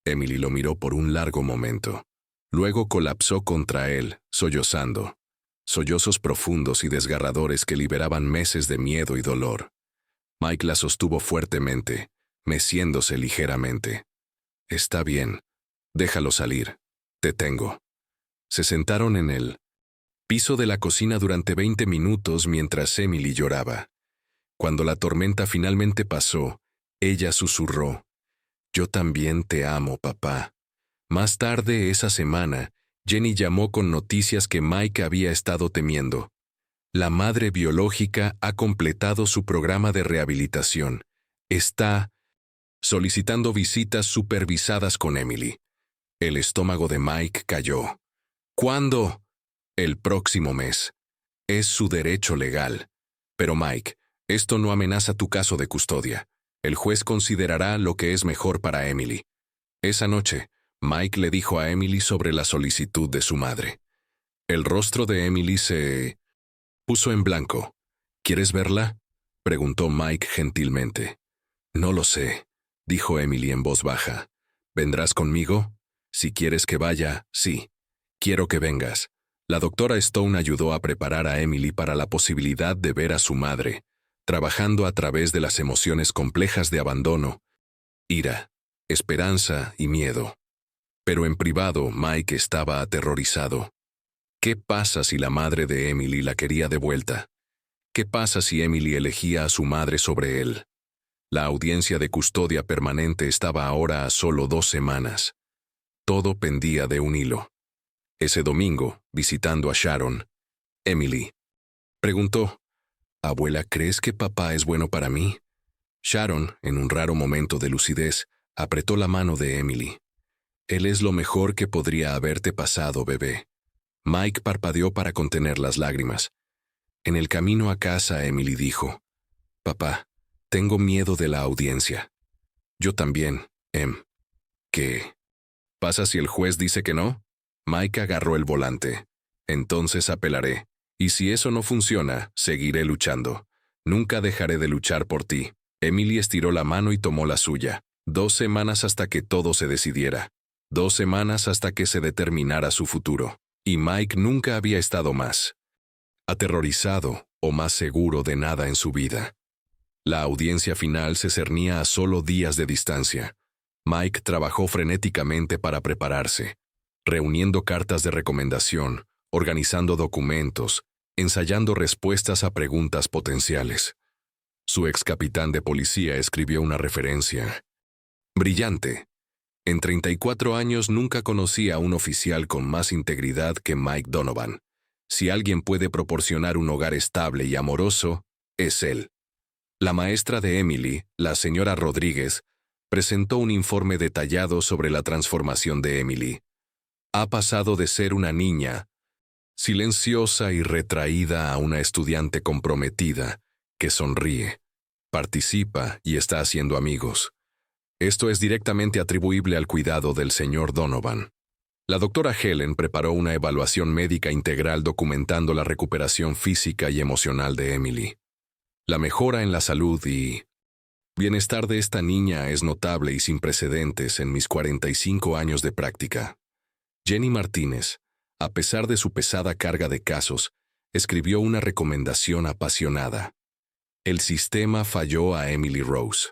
Emily lo miró por un largo momento. Luego colapsó contra él, sollozando. Sollozos profundos y desgarradores que liberaban meses de miedo y dolor. Mike la sostuvo fuertemente, meciéndose ligeramente. «Está bien. Déjalo salir. Te tengo». Se sentaron en el piso de la cocina durante 20 minutos mientras Emily lloraba. Cuando la tormenta finalmente pasó, ella susurró: «Yo también te amo, papá». Más tarde esa semana, Jenny llamó con noticias que Mike había estado temiendo. La madre biológica ha completado su programa de rehabilitación. Está solicitando visitas supervisadas con Emily. El estómago de Mike cayó. ¿Cuándo? El próximo mes. Es su derecho legal. Pero Mike, esto no amenaza tu caso de custodia. El juez considerará lo que es mejor para Emily. Esa noche, Mike le dijo a Emily sobre la solicitud de su madre. El rostro de Emily se puso en blanco. ¿Quieres verla?, preguntó Mike gentilmente. No lo sé, dijo Emily en voz baja. ¿Vendrás conmigo? Si quieres que vaya, sí. Quiero que vengas. La doctora Stone ayudó a preparar a Emily para la posibilidad de ver a su madre, trabajando a través de las emociones complejas de abandono, ira, esperanza y miedo. Pero en privado, Mike estaba aterrorizado. ¿Qué pasa si la madre de Emily la quería de vuelta? ¿Qué pasa si Emily elegía a su madre sobre él? La audiencia de custodia permanente estaba ahora a solo 2 semanas. Todo pendía de un hilo. Ese domingo, visitando a Sharon, Emily preguntó, «Abuela, ¿crees que papá es bueno para mí?» Sharon, en un raro momento de lucidez, apretó la mano de Emily. «Él es lo mejor que podría haberte pasado, bebé». Mike parpadeó para contener las lágrimas. En el camino a casa, Emily dijo, «Papá, tengo miedo de la audiencia». «Yo también, Em». «¿Qué pasa si el juez dice que no?» Mike agarró el volante. «Entonces apelaré. Y si eso no funciona, seguiré luchando. Nunca dejaré de luchar por ti». Emily estiró la mano y tomó la suya. 2 semanas hasta que todo se decidiera. 2 semanas hasta que se determinara su futuro. Y Mike nunca había estado más aterrorizado o más seguro de nada en su vida. La audiencia final se cernía a solo días de distancia. Mike trabajó frenéticamente para prepararse, reuniendo cartas de recomendación, organizando documentos, ensayando respuestas a preguntas potenciales. Su ex capitán de policía escribió una referencia. Brillante. En 34 años nunca conocí a un oficial con más integridad que Mike Donovan. Si alguien puede proporcionar un hogar estable y amoroso, es él. La maestra de Emily, la señora Rodríguez, presentó un informe detallado sobre la transformación de Emily. Ha pasado de ser una niña silenciosa y retraída a una estudiante comprometida que sonríe, participa y está haciendo amigos. Esto es directamente atribuible al cuidado del señor Donovan. La doctora Helen preparó una evaluación médica integral documentando la recuperación física y emocional de Emily. La mejora en la salud y bienestar de esta niña es notable y sin precedentes en mis 45 años de práctica. Jenny Martínez, a pesar de su pesada carga de casos, escribió una recomendación apasionada. El sistema falló a Emily Rose.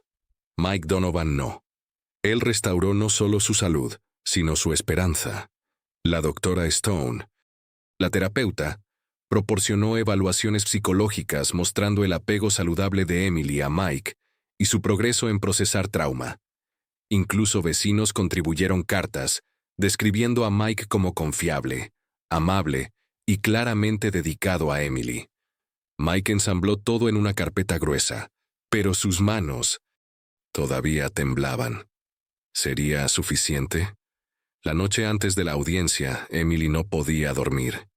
Mike Donovan no. Él restauró no solo su salud, sino su esperanza. La doctora Stone, la terapeuta, proporcionó evaluaciones psicológicas mostrando el apego saludable de Emily a Mike y su progreso en procesar trauma. Incluso vecinos contribuyeron cartas, describiendo a Mike como confiable, amable y claramente dedicado a Emily. Mike ensambló todo en una carpeta gruesa, pero sus manos todavía temblaban. ¿Sería suficiente? La noche antes de la audiencia, Emily no podía dormir.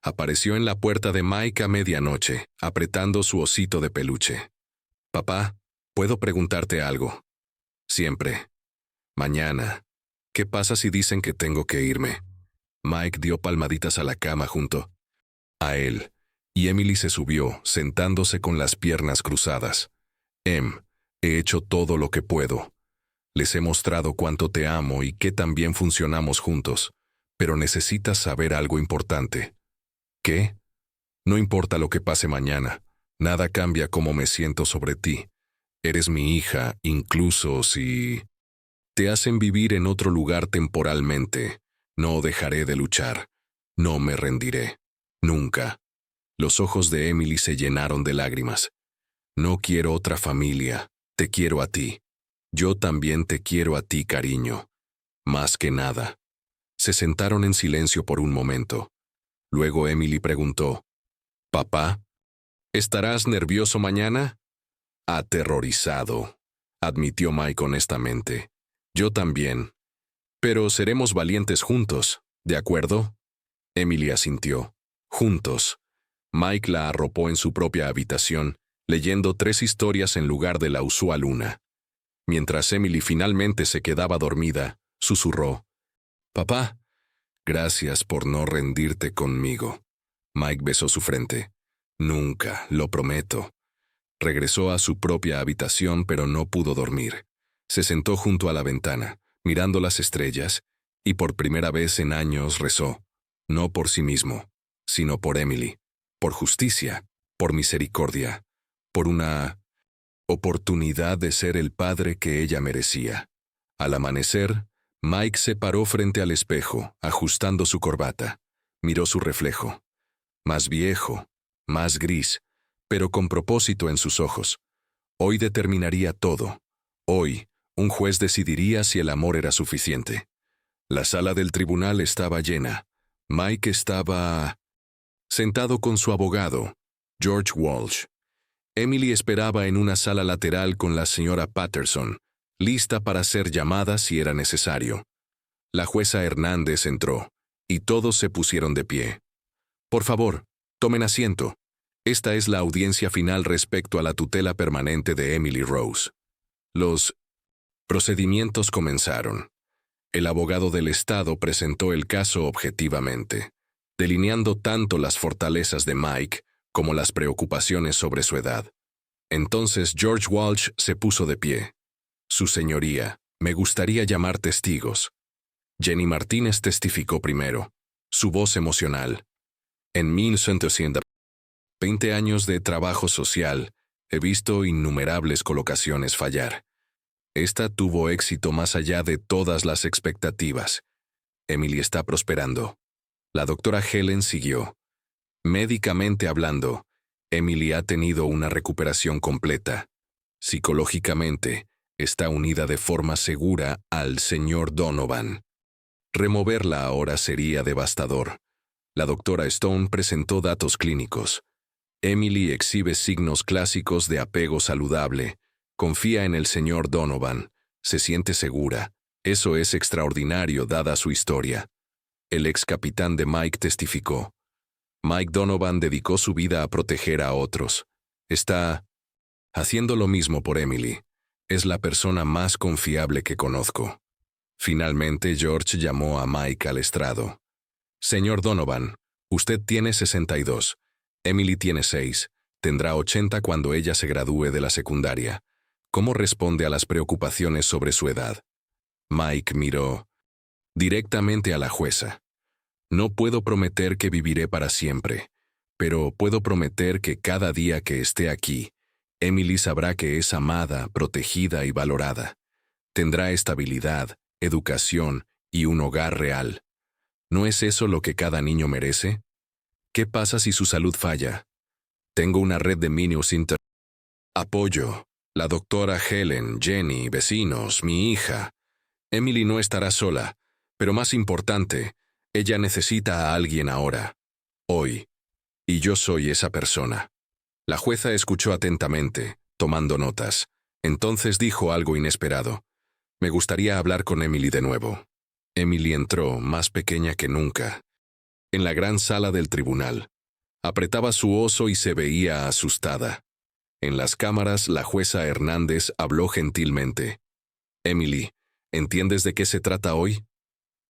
Apareció en la puerta de Mike a medianoche, apretando su osito de peluche. «Papá, ¿puedo preguntarte algo?» «Siempre». «Mañana. ¿Qué pasa si dicen que tengo que irme?» Mike dio palmaditas a la cama junto a él, y Emily se subió, sentándose con las piernas cruzadas. He hecho todo lo que puedo. Les he mostrado cuánto te amo y que también funcionamos juntos, pero necesitas saber algo importante». «¿Qué?» «No importa lo que pase mañana, nada cambia cómo me siento sobre ti. Eres mi hija, incluso si te hacen vivir en otro lugar temporalmente. No dejaré de luchar. No me rendiré. Nunca». Los ojos de Emily se llenaron de lágrimas. «No quiero otra familia. Te quiero a ti. Yo también te quiero a ti, cariño. Más que nada». Se sentaron en silencio por un momento. Luego Emily preguntó, «Papá, ¿estarás nervioso mañana?» «Aterrorizado», admitió Mike honestamente. «Yo también. Pero seremos valientes juntos, ¿de acuerdo? Emily asintió. Juntos. Mike la arropó en su propia habitación, leyendo 3 historias en lugar de la usual una. Mientras Emily finalmente se quedaba dormida, susurró: «Papá, gracias por no rendirte conmigo». Mike besó su frente. «Nunca, lo prometo». Regresó a su propia habitación, pero no pudo dormir. Se sentó junto a la ventana, mirando las estrellas, y por primera vez en años rezó, no por sí mismo, sino por Emily, por justicia, por misericordia, por una oportunidad de ser el padre que ella merecía. Al amanecer, Mike se paró frente al espejo, ajustando su corbata. Miró su reflejo. Más viejo, más gris, pero con propósito en sus ojos. Hoy determinaría todo. Hoy, un juez decidiría si el amor era suficiente. La sala del tribunal estaba llena. Mike estaba sentado con su abogado, George Walsh. Emily esperaba en una sala lateral con la señora Patterson, lista para ser llamada si era necesario. La jueza Hernández entró, y todos se pusieron de pie. «Por favor, tomen asiento. Esta es la audiencia final respecto a la tutela permanente de Emily Rose». Los procedimientos comenzaron. El abogado del Estado presentó el caso objetivamente, delineando tanto las fortalezas de Mike como las preocupaciones sobre su edad. Entonces George Walsh se puso de pie. «Su señoría, me gustaría llamar testigos». Jenny Martínez testificó primero, su voz emocional. «En 1920 años de trabajo social, he visto innumerables colocaciones fallar. Esta tuvo éxito más allá de todas las expectativas. Emily está prosperando». La doctora Helen siguió. «Médicamente hablando, Emily ha tenido una recuperación completa. Psicológicamente, está unida de forma segura al señor Donovan. Removerla ahora sería devastador». La doctora Stone presentó datos clínicos. Emily exhibe signos clásicos de apego saludable. Confía en el señor Donovan. Se siente segura. Eso es extraordinario dada su historia. El ex capitán de Mike testificó. Mike Donovan dedicó su vida a proteger a otros. Está haciendo lo mismo por Emily. Es la persona más confiable que conozco. Finalmente George llamó a Mike al estrado. «Señor Donovan, usted tiene 62. Emily tiene 6. Tendrá 80 cuando ella se gradúe de la secundaria. ¿Cómo responde a las preocupaciones sobre su edad?» Mike miró directamente a la jueza. «No puedo prometer que viviré para siempre, pero puedo prometer que cada día que esté aquí, Emily sabrá que es amada, protegida y valorada. Tendrá estabilidad, educación y un hogar real. ¿No es eso lo que cada niño merece? ¿Qué pasa si su salud falla? Tengo una red de Minius Inter. Apoyo. La doctora Helen, Jenny, vecinos, mi hija. Emily no estará sola, pero más importante, ella necesita a alguien ahora, hoy. Y yo soy esa persona». La jueza escuchó atentamente, tomando notas. Entonces dijo algo inesperado. «Me gustaría hablar con Emily de nuevo». Emily entró, más pequeña que nunca, en la gran sala del tribunal. Apretaba su oso y se veía asustada. En las cámaras, la jueza Hernández habló gentilmente. «Emily, ¿entiendes de qué se trata hoy?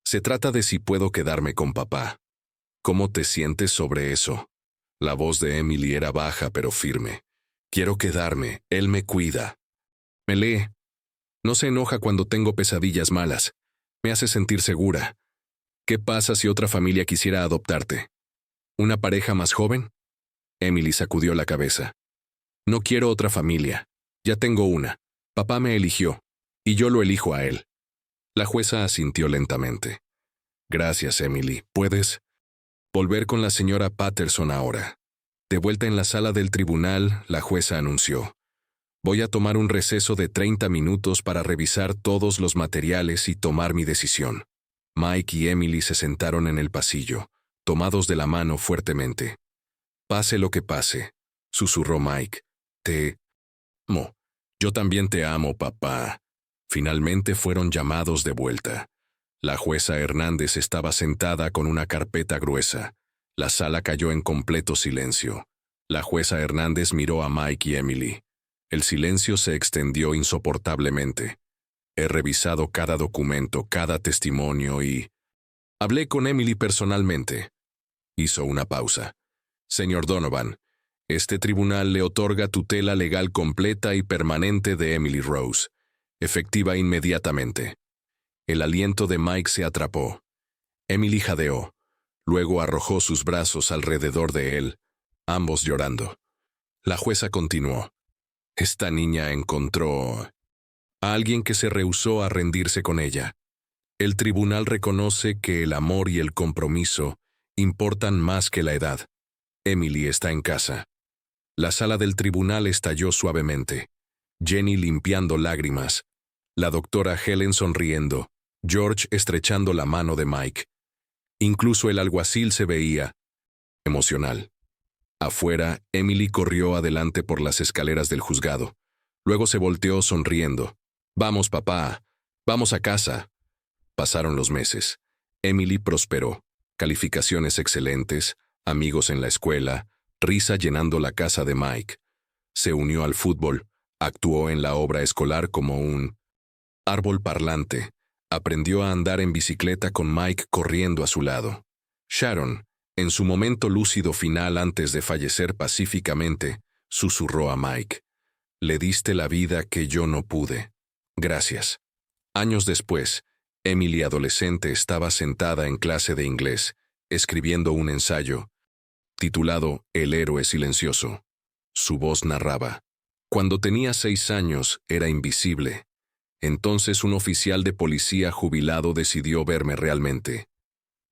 Se trata de si puedo quedarme con papá. ¿Cómo te sientes sobre eso?» La voz de Emily era baja pero firme. «Quiero quedarme, él me cuida. Me lee. No se enoja cuando tengo pesadillas malas. Me hace sentir segura. ¿Qué pasa si otra familia quisiera adoptarte? ¿Una pareja más joven?» Emily sacudió la cabeza. «No quiero otra familia. Ya tengo una. Papá me eligió, y yo lo elijo a él». La jueza asintió lentamente. «Gracias, Emily. ¿Puedes volver con la señora Patterson ahora?» De vuelta en la sala del tribunal, la jueza anunció. «Voy a tomar un receso de 30 minutos para revisar todos los materiales y tomar mi decisión». Mike y Emily se sentaron en el pasillo, tomados de la mano fuertemente. «Pase lo que pase», susurró Mike. «Te amo. Yo también te amo, papá». Finalmente fueron llamados de vuelta. La jueza Hernández estaba sentada con una carpeta gruesa. La sala cayó en completo silencio. La jueza Hernández miró a Mike y Emily. El silencio se extendió insoportablemente. He revisado cada documento, cada testimonio y... Hablé con Emily personalmente. Hizo una pausa. Señor Donovan, este tribunal le otorga tutela legal completa y permanente de Emily Rose, efectiva inmediatamente. El aliento de Mike se atrapó. Emily jadeó. Luego arrojó sus brazos alrededor de él, ambos llorando. La jueza continuó. Esta niña encontró a alguien que se rehusó a rendirse con ella. El tribunal reconoce que el amor y el compromiso importan más que la edad. Emily está en casa. La sala del tribunal estalló suavemente. Jenny limpiando lágrimas. La doctora Helen sonriendo. George estrechando la mano de Mike. Incluso el alguacil se veía emocional. Afuera, Emily corrió adelante por las escaleras del juzgado. Luego se volteó sonriendo. «Vamos, papá. Vamos a casa». Pasaron los meses. Emily prosperó. Calificaciones excelentes, amigos en la escuela, risa llenando la casa de Mike. Se unió al fútbol, actuó en la obra escolar como un árbol parlante. Aprendió a andar en bicicleta con Mike corriendo a su lado. Sharon, en su momento lúcido final antes de fallecer pacíficamente, susurró a Mike. «Le diste la vida que yo no pude. Gracias». Años después, Emily adolescente estaba sentada en clase de inglés, escribiendo un ensayo, titulado El héroe silencioso. Su voz narraba. Cuando tenía 6 años, era invisible. Entonces un oficial de policía jubilado decidió verme realmente.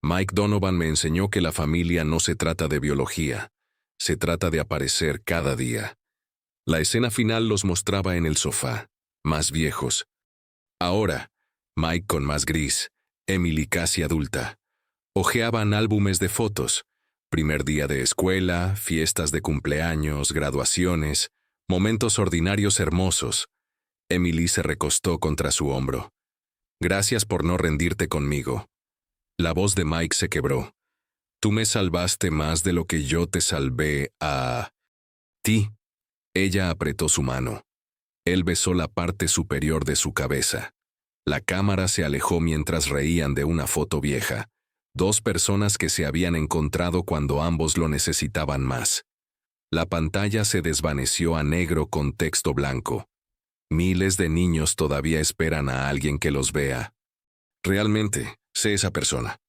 Mike Donovan me enseñó que la familia no se trata de biología, se trata de aparecer cada día. La escena final los mostraba en el sofá, más viejos. Ahora, Mike con más gris, Emily casi adulta. Hojeaban álbumes de fotos, primer día de escuela, fiestas de cumpleaños, graduaciones, momentos ordinarios hermosos. Emily se recostó contra su hombro. «Gracias por no rendirte conmigo». La voz de Mike se quebró. «Tú me salvaste más de lo que yo te salvé a ti». Ella apretó su mano. Él besó la parte superior de su cabeza. La cámara se alejó mientras reían de una foto vieja. 2 personas que se habían encontrado cuando ambos lo necesitaban más. La pantalla se desvaneció a negro con texto blanco. Miles de niños todavía esperan a alguien que los vea. Realmente, sé esa persona.